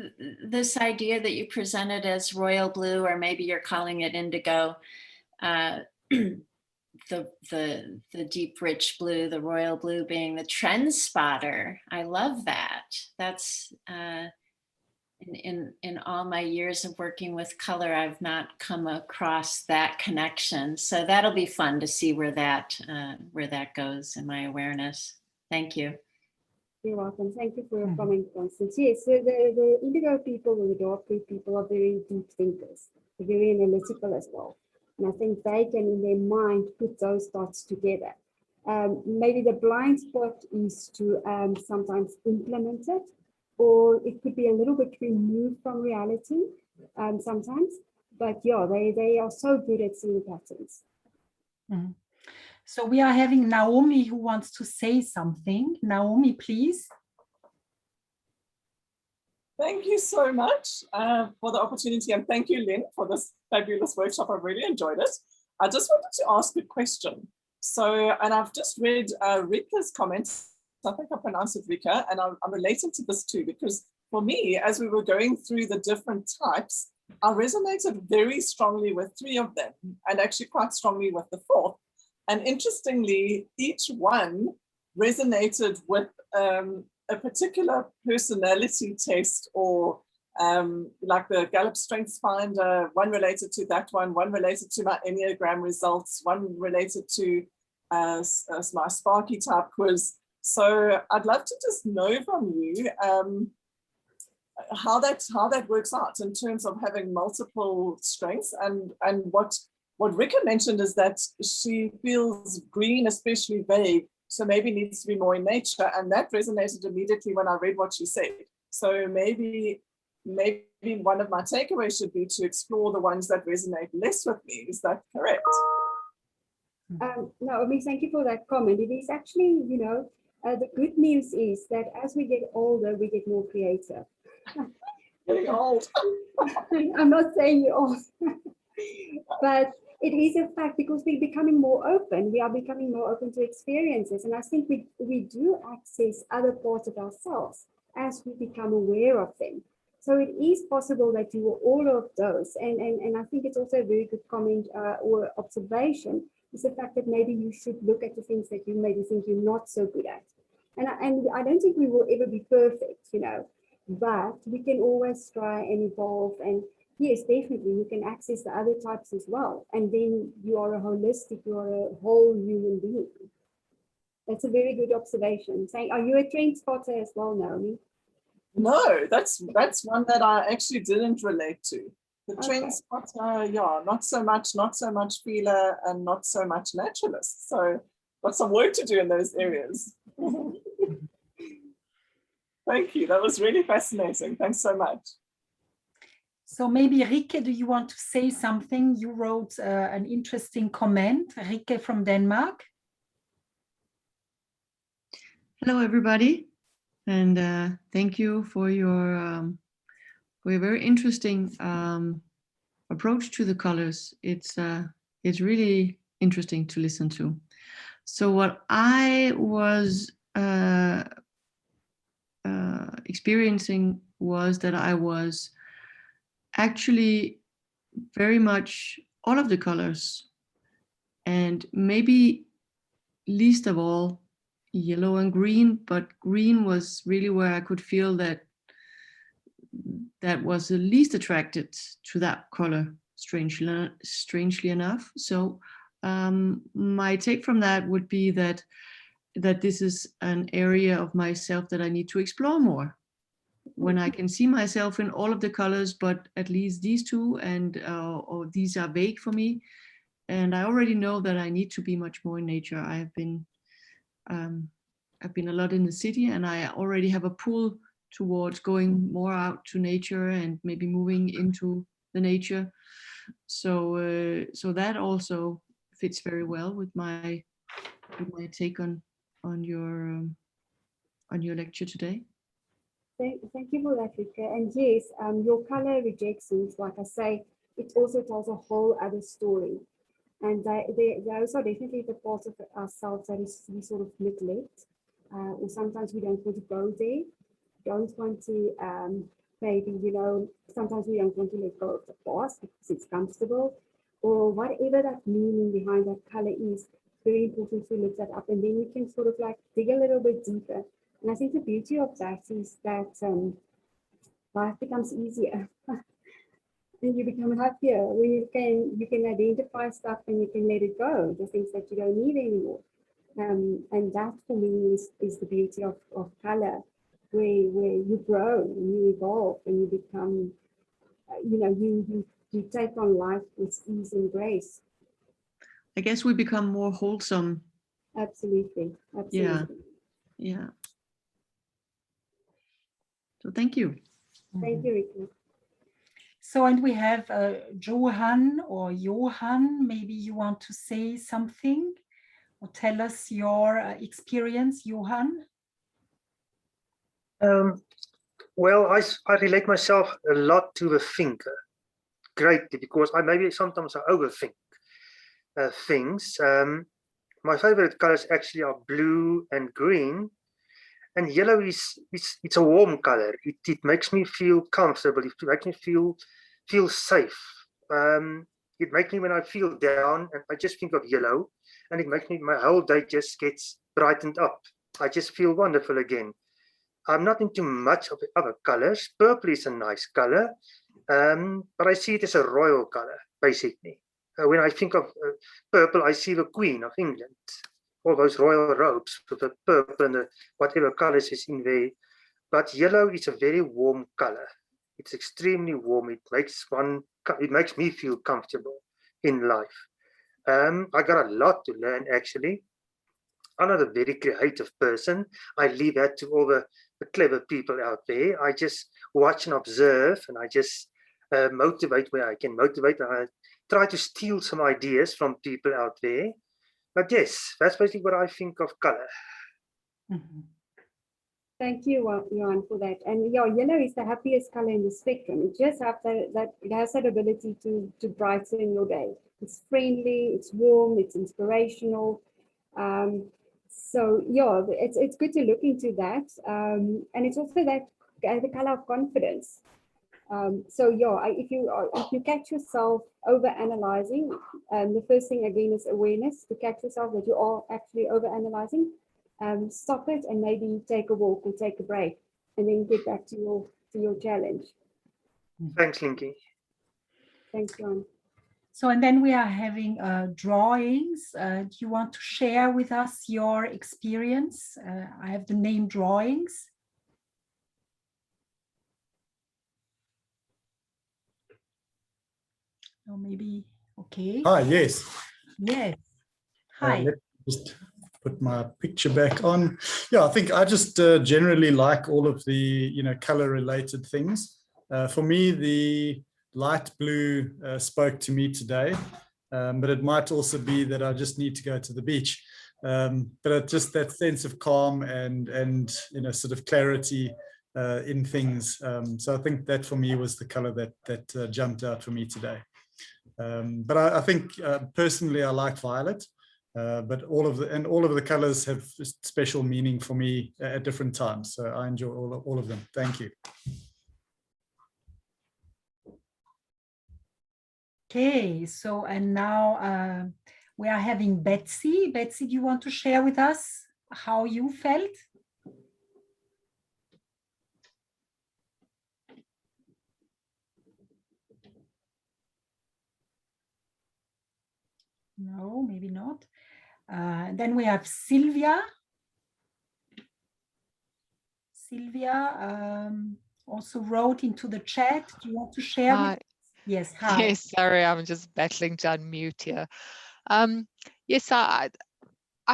Speaker 4: this idea that you presented as royal blue, or maybe you're calling it indigo. The deep, rich blue, the royal blue being the trend spotter. I love that. That's in all my years of working with color, I've not come across that connection. So that'll be fun to see where that goes in my awareness. Thank you.
Speaker 2: You're welcome. Thank you for your comment, Constance. Yes, so the indigo people or the dark blue people are very deep thinkers. They're very analytical as well. And I think they can, in their mind, put those thoughts together. Maybe the blind spot is to sometimes implement it, or it could be a little bit removed from reality sometimes. But yeah, they are so good at seeing patterns.
Speaker 1: Mm-hmm. So we are having Naomi who wants to say something. Naomi, please.
Speaker 5: Thank you so much for the opportunity, and thank you, Lien, for this fabulous workshop. I've really enjoyed it. I just wanted to ask a question. So, and I've just read Rika's comments. I think I pronounced it Rika, and I'm relating to this too, because for me, as we were going through the different types, I resonated very strongly with 3 of them, and actually quite strongly with the 4th. And interestingly, each one resonated with a particular personality test, or like the Gallup Strengths Finder, one related to that one related to my Enneagram results, one related to my Sparky type quiz. So I'd love to just know from you how that works out in terms of having multiple strengths, and what Rika mentioned is that she feels green especially vague, so maybe needs to be more in nature, and that resonated immediately when I read what she said. So maybe one of my takeaways should be to explore the ones that resonate less with me. Is that correct?
Speaker 2: No, thank you for that comment. It is actually, the good news is that as we get older, we get more creative.
Speaker 5: Getting old.
Speaker 2: I'm not saying you're old, but it is a fact, because we're becoming more open. We are becoming more open to experiences. And I think we do access other parts of ourselves as we become aware of them. So it is possible that you are all of those. And I think it's also a very good comment or observation, is the fact that maybe you should look at the things that you maybe think you're not so good at. And I don't think we will ever be perfect, but we can always try and evolve and Yes, definitely. You can access the other types as well. And then you are a holistic, you are a whole human being. That's a very good observation. Saying, are you a trend spotter as well, Naomi?
Speaker 5: No, that's one that I actually didn't relate to. The
Speaker 2: Okay.
Speaker 5: trend spotter, yeah, not so much feeler and not so much naturalist. So got some work to do in those areas. Thank you. That was really fascinating. Thanks so much.
Speaker 1: So maybe Rikke, do you want to say something? You wrote an interesting comment. Rikke from Denmark.
Speaker 6: Hello, everybody, and thank you for your very interesting approach to the colors. It's really interesting to listen to. So what I was experiencing was that I was actually very much all of the colors, and maybe least of all yellow and green, but green was really where I could feel that was the least attracted to that color, strangely enough. So my take from that would be that this is an area of myself that I need to explore more. When I can see myself in all of the colors, but at least these two, and or these are vague for me, and I already know that I need to be much more in nature. I've been a lot in the city, and I already have a pull towards going more out to nature and maybe moving into the nature. So so that also fits very well with my take on your lecture today.
Speaker 2: Thank you for that, Rikke. And yes, your color rejections, like I say, it also tells a whole other story. And those are definitely the parts of ourselves that we sort of neglect, or sometimes we don't want to go there, don't want to, maybe, you know, sometimes we don't want to let go of the past because it's comfortable, or whatever that meaning behind that color is. Very important to look that up, and then we can sort of like dig a little bit deeper. And I think the beauty of that is that life becomes easier. And you become happier when you can identify stuff and you can let it go, the things that you don't need anymore. And that for me is the beauty of color, where you grow and you evolve and you become, you know, you take on life with ease and grace.
Speaker 6: I guess we become more wholesome.
Speaker 2: Absolutely. Absolutely.
Speaker 6: Yeah. So thank you.
Speaker 2: Thank you, Rikke.
Speaker 1: So, and we have Johan or Johan, maybe you want to say something or tell us your experience, Johan?
Speaker 7: Well, I relate myself a lot to the thinker greatly, because sometimes I overthink things. My favorite colors actually are blue and green, and yellow it's a warm color. It makes me feel comfortable. It makes me feel safe. It makes me, when I feel down, and I just think of yellow, and it makes me, my whole day just gets brightened up. I just feel wonderful again. I'm not into much of the other colors. Purple is a nice color, but I see it as a royal color, basically. When I think of purple, I see the Queen of England, all those royal robes with the purple and the whatever colors is in there. But yellow is a very warm color. It's extremely warm. It makes me feel comfortable in life. I got a lot to learn, actually. I'm not a very creative person. I leave that to all the clever people out there. I just watch and observe, and I just motivate where I can motivate. I try to steal some ideas from people out there. But yes, that's basically what I think of color.
Speaker 1: Mm-hmm.
Speaker 2: Thank you, Johan, for that. And yeah, yellow is the happiest color in the spectrum. It just has it has that ability to brighten your day. It's friendly, it's warm, it's inspirational. So yeah, it's good to look into that. And it's also that the color of confidence. So yeah, if you catch yourself over analyzing, the first thing again is awareness, to catch yourself that you are actually over analyzing. Stop it and maybe take a walk or take a break, and then get back to your challenge.
Speaker 7: Thanks, Linky.
Speaker 2: Thanks, Joanne.
Speaker 1: So, and then we are having drawings. Do you want to share with us your experience? I have the name drawings. Or maybe, okay.
Speaker 8: Hi, yes.
Speaker 1: Yes. Hi.
Speaker 8: Let me just put my picture back on. Yeah, I think I just generally like all of the, color related things. For me, the light blue spoke to me today, but it might also be that I just need to go to the beach. But just that sense of calm and sort of clarity in things. So I think that for me was the color that jumped out for me today. But I think personally I like violet, but all of the colors have special meaning for me at different times. So I enjoy all of them. Thank you.
Speaker 1: Okay, so and now we are having Betsy. Betsy, do you want to share with us how you felt? No, maybe not. Then we have Sylvia. Sylvia also wrote into the chat. Do you want to share?
Speaker 9: Hi.
Speaker 1: With us? Yes, hi.
Speaker 9: Yes, sorry, I'm just battling to unmute here. Yes, I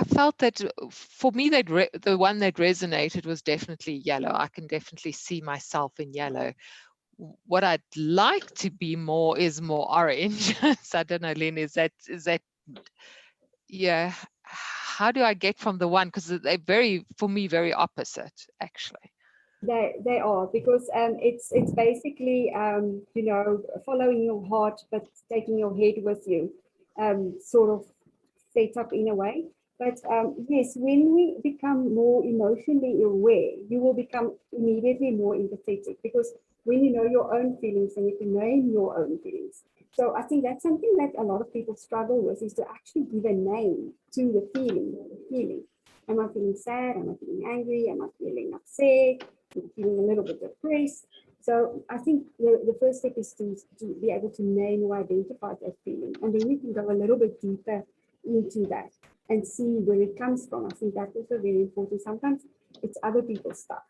Speaker 9: felt that for me, the one that resonated was definitely yellow. I can definitely see myself in yellow. What I'd like to be more is more orange. So I don't know, Lien, is that, yeah, how do I get from the one? Because they're for me, very opposite, actually.
Speaker 2: They are, because it's basically following your heart but taking your head with you, sort of set up in a way. But yes, when we become more emotionally aware, you will become immediately more empathetic, because when you know your own feelings and you can name your own feelings. So I think that's something that a lot of people struggle with, is to actually give a name to the feeling. Am I feeling sad? Am I feeling angry? Am I feeling upset? Am I feeling a little bit depressed? So I think the first step is to be able to name or identify that feeling. And then you can go a little bit deeper into that and see where it comes from. I think that's also very important. Sometimes it's other people's stuff.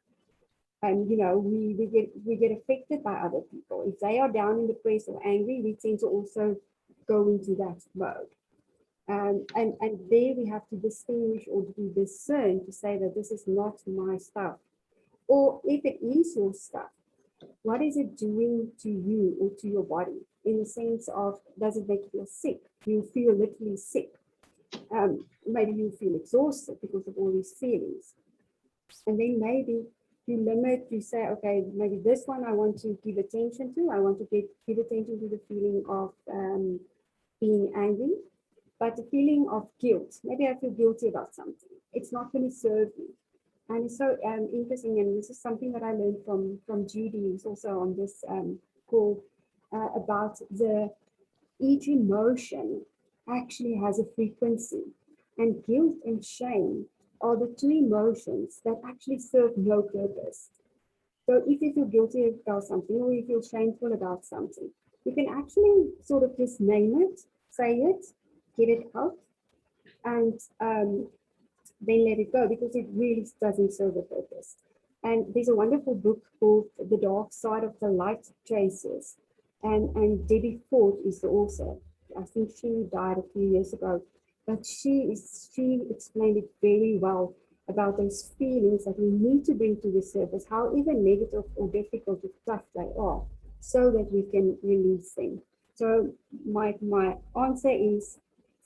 Speaker 2: And we get affected by other people. If they are down and depressed or angry, we tend to also go into that mode. And there we have to distinguish or to discern to say that this is not my stuff. Or if it is your stuff, what is it doing to you or to your body? In the sense of, does it make you feel sick? Do you feel literally sick? Maybe you feel exhausted because of all these feelings. And then maybe you limit, you say, okay, maybe this one I want to give attention to. I want to give attention to the feeling of being angry. But the feeling of guilt, maybe I feel guilty about something. It's not going to serve me. And it's so interesting, and this is something that I learned from Judy, who's also on this call, about each emotion actually has a frequency. And guilt and shame are the two emotions that actually serve no purpose. So if you feel guilty about something, or you feel shameful about something, you can actually sort of just name it, say it, get it out, and then let it go, because it really doesn't serve a purpose. And there's a wonderful book called The Dark Side of the Light Chasers. And Debbie Ford is the author. I think she died a few years ago, but she explained it very well about those feelings that we need to bring to the surface, however negative or difficult or tough they are, so that we can release them. So my answer is,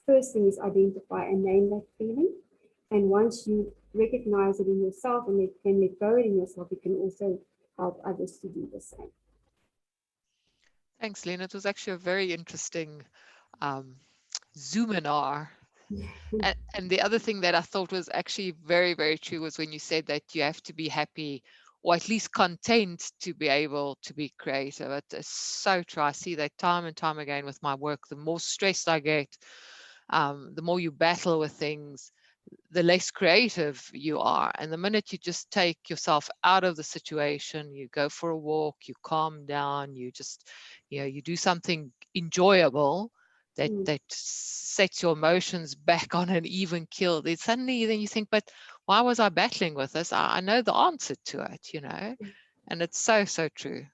Speaker 2: first thing is identify and name that feeling. And once you recognize it in yourself and can let go in yourself, you can also help others to do the same.
Speaker 9: Thanks, Lien. It was actually a very interesting Zoominar. And the other thing that I thought was actually very, very true was when you said that you have to be happy, or at least content, to be able to be creative. It is so true. I see that time and time again with my work. The more stressed I get, the more you battle with things, the less creative you are. And the minute you just take yourself out of the situation, you go for a walk, you calm down, you just, you do something enjoyable that sets your emotions back on an even keel. Then suddenly then you think, but why was I battling with this? I know the answer to it, and it's so, so true.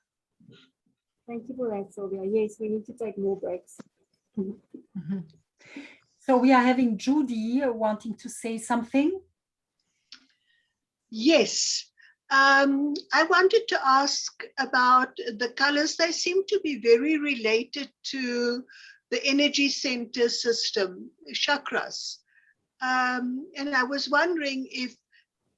Speaker 2: Thank you for that, Sylvia. Yes, we need to take more breaks.
Speaker 1: Mm-hmm. So we are having Judy wanting to say something.
Speaker 10: Yes. I wanted to ask about the colors. They seem to be very related to the energy center system, chakras. And I was wondering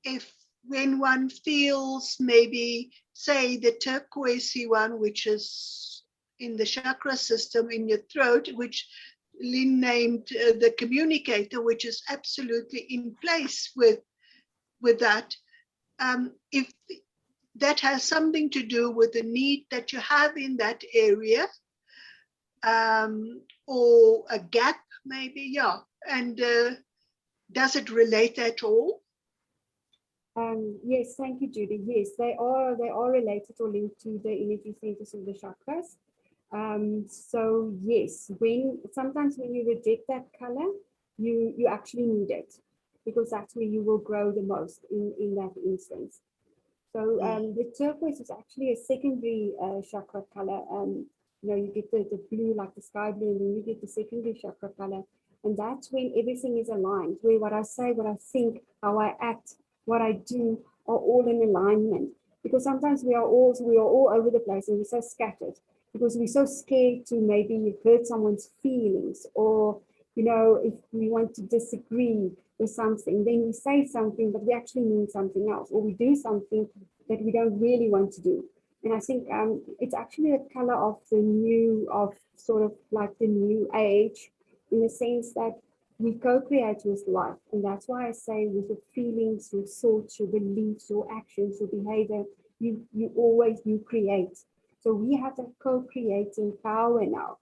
Speaker 10: if when one feels maybe, say, the turquoisey one, which is in the chakra system in your throat, which Lien named the communicator, which is absolutely in place with that, if that has something to do with the need that you have in that area, or a gap maybe, yeah. And does it relate at all?
Speaker 2: Yes, thank you, Judy. Yes, they are related or linked to the energy centers of the chakras. So yes, sometimes when you reject that color, you actually need it, because that's where you will grow the most in that instance. So the turquoise is actually a secondary chakra color. You get the blue, like the sky blue, and then you get the secondary chakra color. And that's when everything is aligned, where what I say, what I think, how I act, what I do are all in alignment. Because sometimes we are all over the place and we're so scattered because we're so scared to maybe hurt someone's feelings, or if we want to disagree with something, then we say something but we actually mean something else, or we do something that we don't really want to do. And I think it's actually a color of sort of like the new age, in the sense that we co-create with life. And that's why I say with your feelings, your thoughts, your beliefs, your actions, your behavior, you create. So we have that co-creating power now.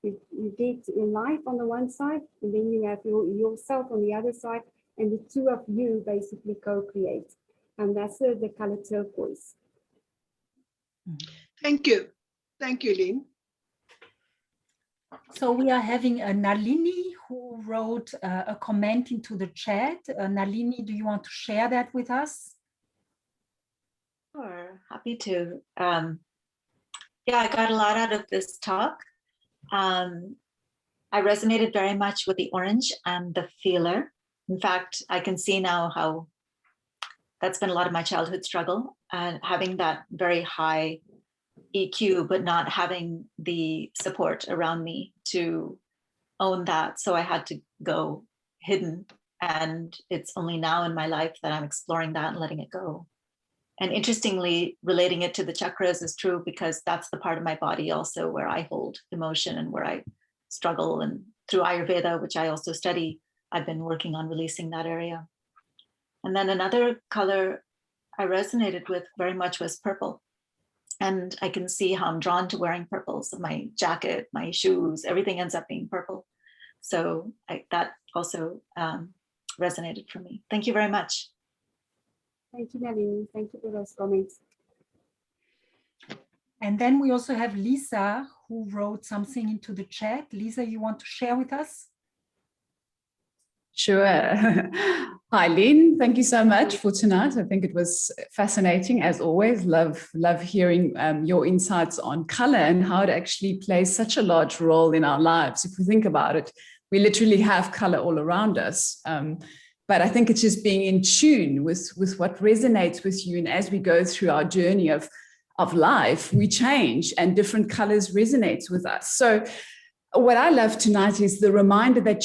Speaker 2: You get your life on the one side, and then you have yourself on the other side, and the two of you basically co-create. And that's the color turquoise.
Speaker 10: Thank you. Thank you, Lien.
Speaker 1: So we are having a Nalini who wrote a comment into the chat. Nalini, do you want to share that with us?
Speaker 11: Sure, happy to. Yeah, I got a lot out of this talk. I resonated very much with the orange and the feeler. In fact, I can see now how that's been a lot of my childhood struggle, and having that very high EQ, but not having the support around me to own that. So I had to go hidden. And it's only now in my life that I'm exploring that and letting it go. And interestingly, relating it to the chakras is true, because that's the part of my body also where I hold emotion and where I struggle. And through Ayurveda, which I also study, I've been working on releasing that area. And then another color I resonated with very much was purple. And I can see how I'm drawn to wearing purple. So my jacket, my shoes, everything ends up being purple. So that also resonated for me. Thank you very much.
Speaker 2: Thank you, Nalini. Thank you for those comments.
Speaker 1: And then we also have Lisa, who wrote something into the chat. Lisa, you want to share with us?
Speaker 12: Sure. Hi, Lien. Thank you so much for tonight. I think it was fascinating, as always. Love hearing your insights on color and how it actually plays such a large role in our lives. If we think about it, we literally have color all around us. But I think it's just being in tune with what resonates with you. And as we go through our journey of life, we change and different colors resonate with us. So what I love tonight is the reminder that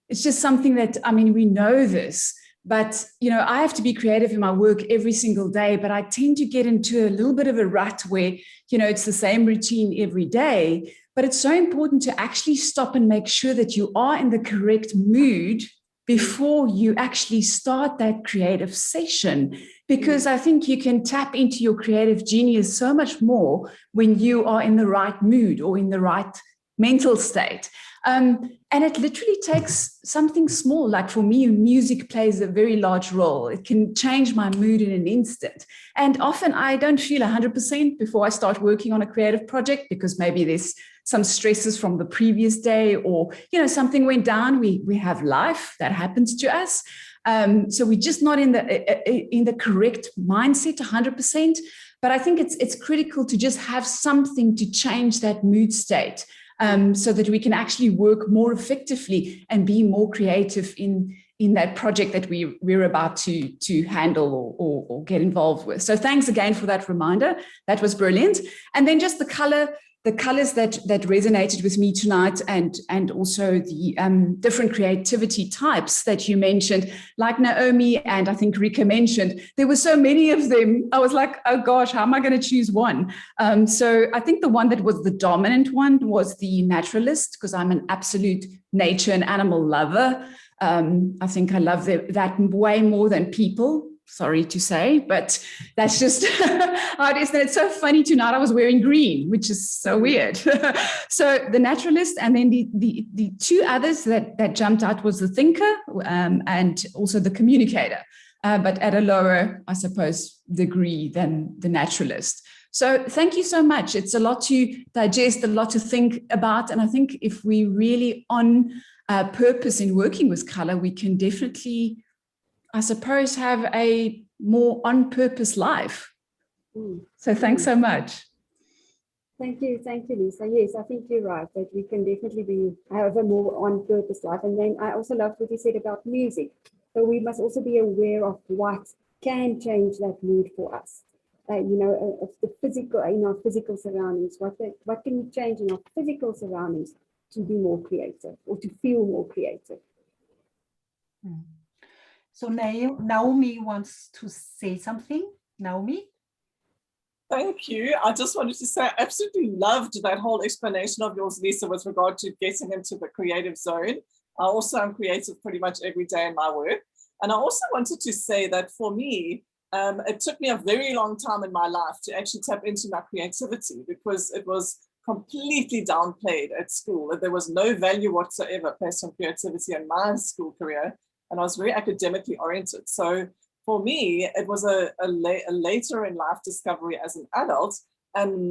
Speaker 12: it's just something that, we know this, but, I have to be creative in my work every single day, but I tend to get into a little bit of a rut where, it's the same routine every day. But it's so important to actually stop and make sure that you are in the correct mood before you actually start that creative session, because I think you can tap into your creative genius so much more when you are in the right mood or in the right mental state. And it literally takes something small. Like for me, music plays a very large role. It can change my mood in an instant. And often I don't feel 100% before I start working on a creative project, because maybe there's some stresses from the previous day, or, something went down. We have life that happens to us. So we're just not in the correct mindset 100%. But I think it's critical to just have something to change that mood state, so that we can actually work more effectively and be more creative in that project that we're about to handle or get involved with. So thanks again for that reminder. That was brilliant. And then just the colors that resonated with me tonight, and also the different creativity types that you mentioned, like Naomi and I think Rika mentioned. There were so many of them. I was like, oh gosh, how am I going to choose one? So I think the one that was the dominant one was the naturalist, because I'm an absolute nature and animal lover. I think I love that way more than people. Sorry to say, but that's just how it is. And it's so funny, tonight I was wearing green, which is so weird. So the naturalist, and then the two others that jumped out was the thinker, and also the communicator, but at a lower, I suppose, degree than the naturalist. So thank you so much. It's a lot to digest, a lot to think about. And I think if we really on purpose in working with color, we can definitely, I suppose, have a more on-purpose life. So thanks so much.
Speaker 2: Thank you, Lisa. Yes, I think you're right, that we can definitely have a more on-purpose life. And then I also loved what you said about music. So we must also be aware of what can change that mood for us. Of the physical, in our physical surroundings, what can we change in our physical surroundings to be more creative, or to feel more creative?
Speaker 1: So Naomi wants to say something. Naomi?
Speaker 5: Thank you. I just wanted to say I absolutely loved that whole explanation of yours, Lisa, with regard to getting into the creative zone. I also am creative pretty much every day in my work. And I also wanted to say that for me, it took me a very long time in my life to actually tap into my creativity, because it was completely downplayed at school. There was no value whatsoever placed on creativity in my school career. And I was very academically oriented. So for me, it was a later in life discovery as an adult. And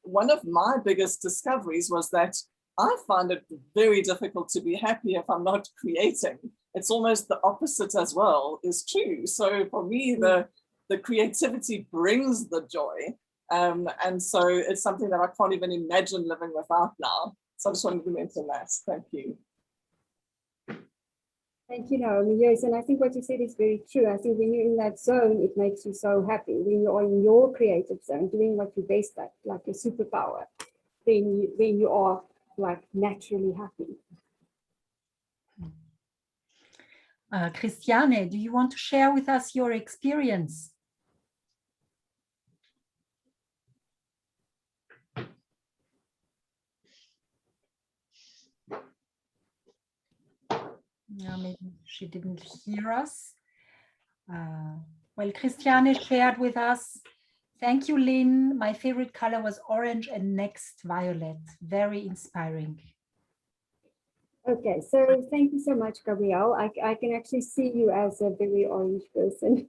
Speaker 5: one of my biggest discoveries was that I find it very difficult to be happy if I'm not creating. It's almost the opposite as well is true. So for me, the creativity brings the joy. And so it's something that I can't even imagine living without now. So I just wanted to mention that. Thank you.
Speaker 2: Thank you, Naomi. Yes, and I think what you said is very true. I think when you're in that zone, it makes you so happy. When you're in your creative zone, doing what you're best at, like a superpower, then you are like naturally happy.
Speaker 1: Christiane, do you want to share with us your experience? Maybe she didn't hear us. Well, Christiane shared with us. Thank you, Lynn. My favorite color was orange and next violet. Very inspiring.
Speaker 2: Okay, so thank you so much, Gabrielle. I can actually see you as a very orange person.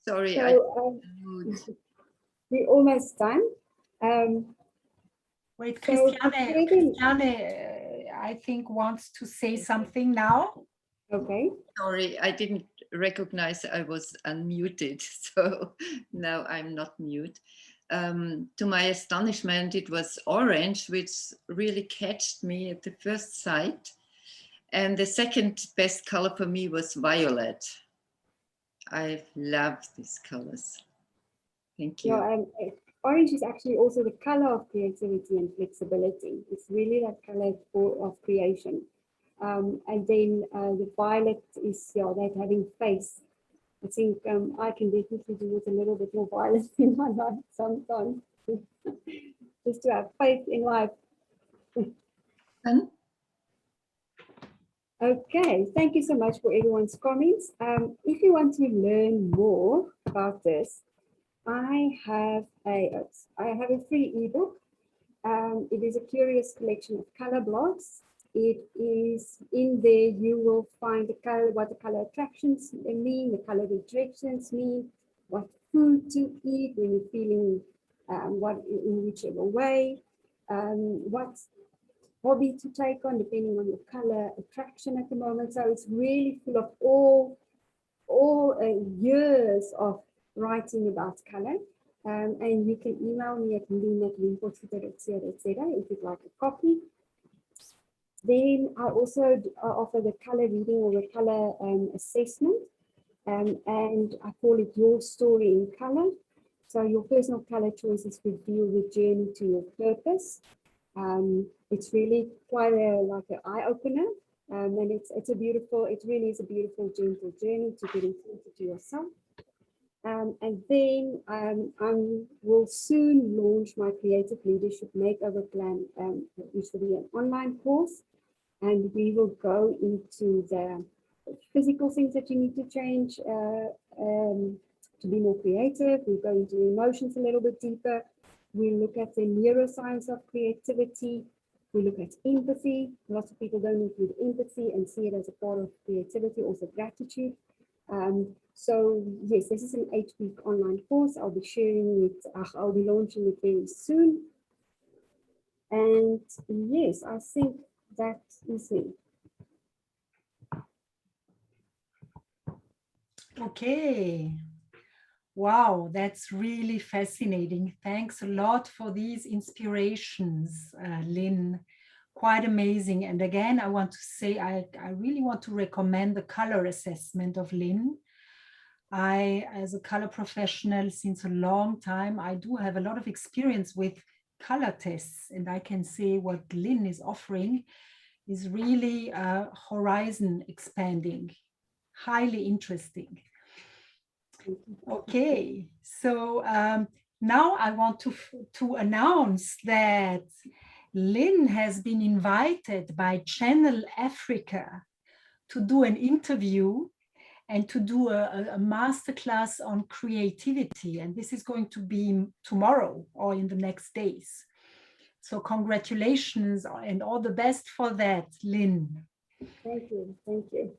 Speaker 13: Sorry,
Speaker 2: so, we're almost done.
Speaker 1: Wait, Christiane, I think wants to say something now.
Speaker 2: Okay.
Speaker 13: Sorry, I didn't recognize I was unmuted, so now I'm not mute. To my astonishment, it was orange, which really catched me at the first sight. And the second best color for me was violet. I love these colors. Thank you.
Speaker 2: Yeah, orange is actually also the color of creativity and flexibility. It's really that color of creation. And then the violet is that having faith. I think I can definitely do with a little bit more violence in my life sometimes, just to have faith in life. Okay, thank you so much for everyone's comments. If you want to learn more about this, I have a free ebook It is a curious collection of color blocks. It is in there, you will find the color, what the color attractions mean, the color rejections mean, what food to eat when you're feeling what in whichever way, what hobby to take on depending on your color attraction at the moment. So it's really full of all years of writing about color. And you can email me at lien@lienpotgieter.co.za if you'd like a copy. Then I also offer the color reading or the color assessment, and I call it Your Story in Color. So your personal color choices reveal the journey to your purpose. It's really quite like an eye-opener, and it's a beautiful, it really is a beautiful, gentle journey to getting closer to yourself. And then I will soon launch my Creative Leadership Makeover Plan, which will be an online course. And we will go into the physical things that you need to change to be more creative. We'll go into emotions a little bit deeper. We'll look at the neuroscience of creativity. We look at empathy. Lots of people don't include empathy and see it as a part of creativity, also gratitude. So yes, this is an 8-week online course. I'll be sharing it, I'll be launching it very soon. And yes, I think that is it.
Speaker 1: Okay. Wow, that's really fascinating. Thanks a lot for these inspirations, Lien. Quite amazing. And again, I want to say, I really want to recommend the color assessment of Lien. I, as a color professional since a long time, I do have a lot of experience with color tests, and I can say what Lien is offering is really horizon expanding, highly interesting. Okay, so now I want to announce that Lien has been invited by Channel Africa to do an interview and to do a masterclass on creativity. And this is going to be tomorrow or in the next days. So congratulations and all the best for that, Lien.
Speaker 2: Thank you, thank you.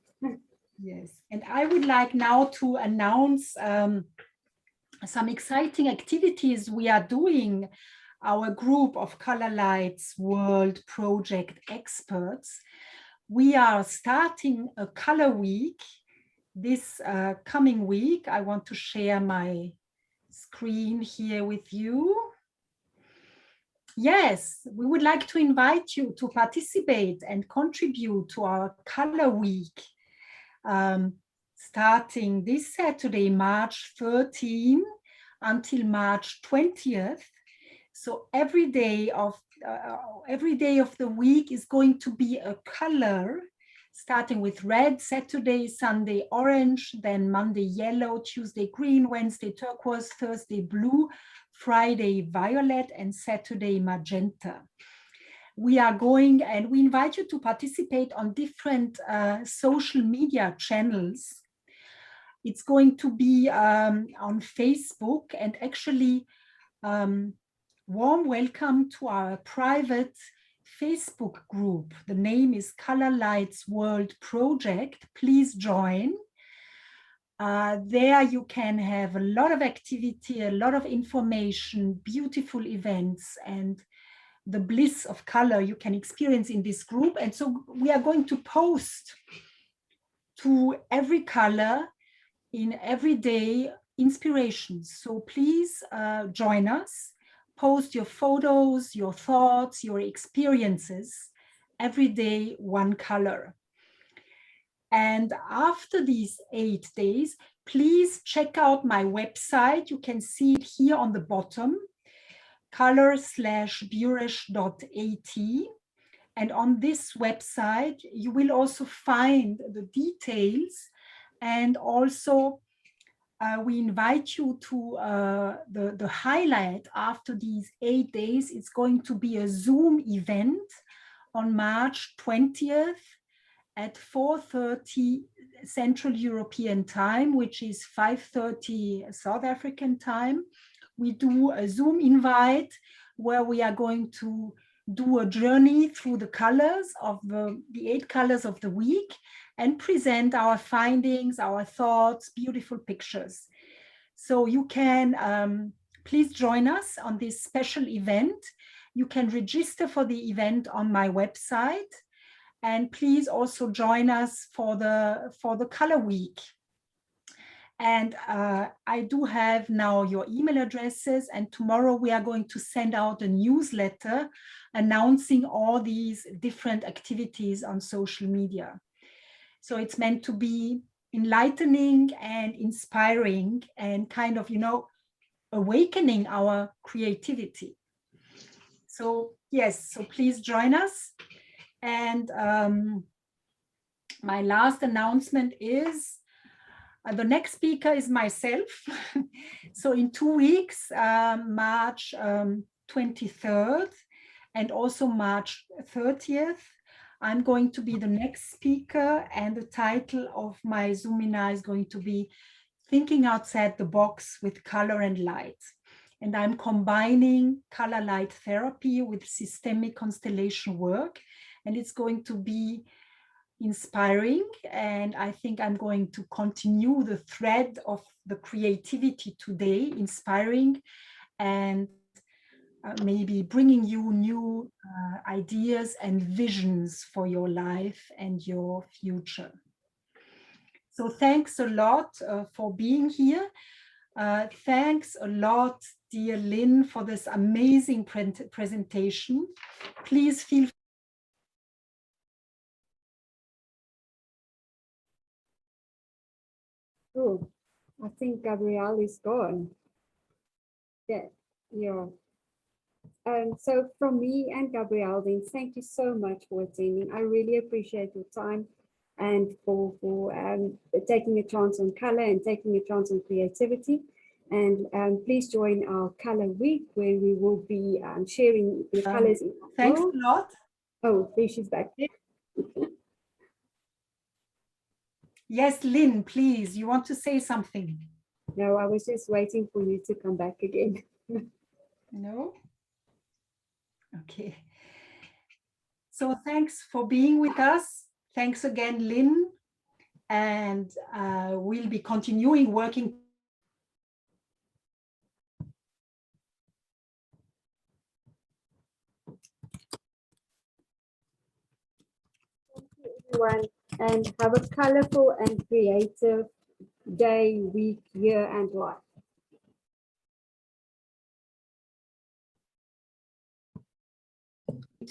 Speaker 1: Yes, and I would like now to announce some exciting activities we are doing. Our group of Color Lights World Project experts. We are starting a color week this coming week. I want to share my screen here with you. Yes, we would like to invite you to participate and contribute to our color week. Starting this Saturday, March 13 until March 20th. So every day of the week is going to be a color, starting with red, Saturday, Sunday, orange, then Monday, yellow, Tuesday, green, Wednesday, turquoise, Thursday, blue, Friday, violet, and Saturday, magenta. We are going, and we invite you to participate on different social media channels. It's going to be on Facebook, and actually warm welcome to our private Facebook group. The name is Color Lights World Project. Please join. There you can have a lot of activity, a lot of information, beautiful events, and the bliss of color you can experience in this group. And so we are going to post to every color in everyday inspirations. So please join us, post your photos, your thoughts, your experiences, every day one color. And after these 8 days, please check out my website. You can see it here on the bottom, color-buresch.at. And on this website, you will also find the details, and also we invite you to the highlight after these 8 days. It's going to be a Zoom event on March 20th at 4:30 Central European Time, which is 5:30 South African time. We do a Zoom invite where we are going to do a journey through the colors of the 8 colors of the week and present our findings, our thoughts, beautiful pictures. So you can please join us on this special event. You can register for the event on my website, and please also join us for the color week. And I do have now your email addresses, and tomorrow we are going to send out a newsletter announcing all these different activities on social media. So it's meant to be enlightening and inspiring and kind of, you know, awakening our creativity. So yes, so please join us. And my last announcement is the next speaker is myself. So in 2 weeks, March 23rd and also March 30th, I'm going to be the next speaker, and the title of my Zoomina is going to be Thinking Outside the Box with Color and Light. And I'm combining color light therapy with systemic constellation work, and it's going to be inspiring, and I think I'm going to continue the thread of the creativity today, inspiring and maybe bringing you new ideas and visions for your life and your future. So thanks a lot for being here. Thanks a lot, dear Lien, for this amazing presentation. Please feel
Speaker 2: Oh, I think Gabrielle is gone. Yeah. So from me and Gabrielle, then thank you so much for attending. I really appreciate your time and for taking a chance on color and taking a chance on creativity. And please join our color week, where we will be sharing the colors in our
Speaker 1: thanks
Speaker 2: world.
Speaker 1: a lot.
Speaker 2: Oh, there she's back.
Speaker 1: Yes, Lien, please, you want to say something?
Speaker 2: No, I was just waiting for you to come back again.
Speaker 1: No? Okay. So thanks for being with us. Thanks again, Lien. And we'll be continuing working.
Speaker 2: Thank you, everyone, and have a colorful and creative day, week, year, and life.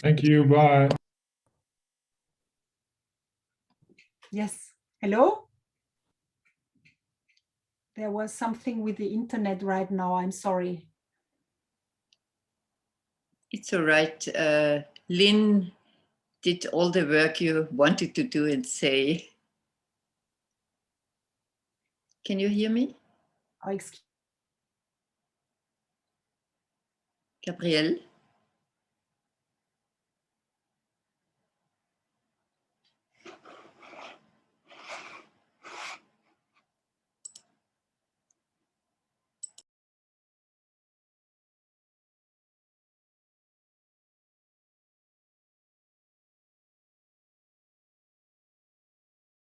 Speaker 14: Thank you. Bye.
Speaker 1: Yes. Hello? There was something with the internet right now. I'm sorry.
Speaker 13: It's all right. Lien did all the work you wanted to do and say. Can you hear me?
Speaker 1: Oh, excuse.
Speaker 13: Gabrielle?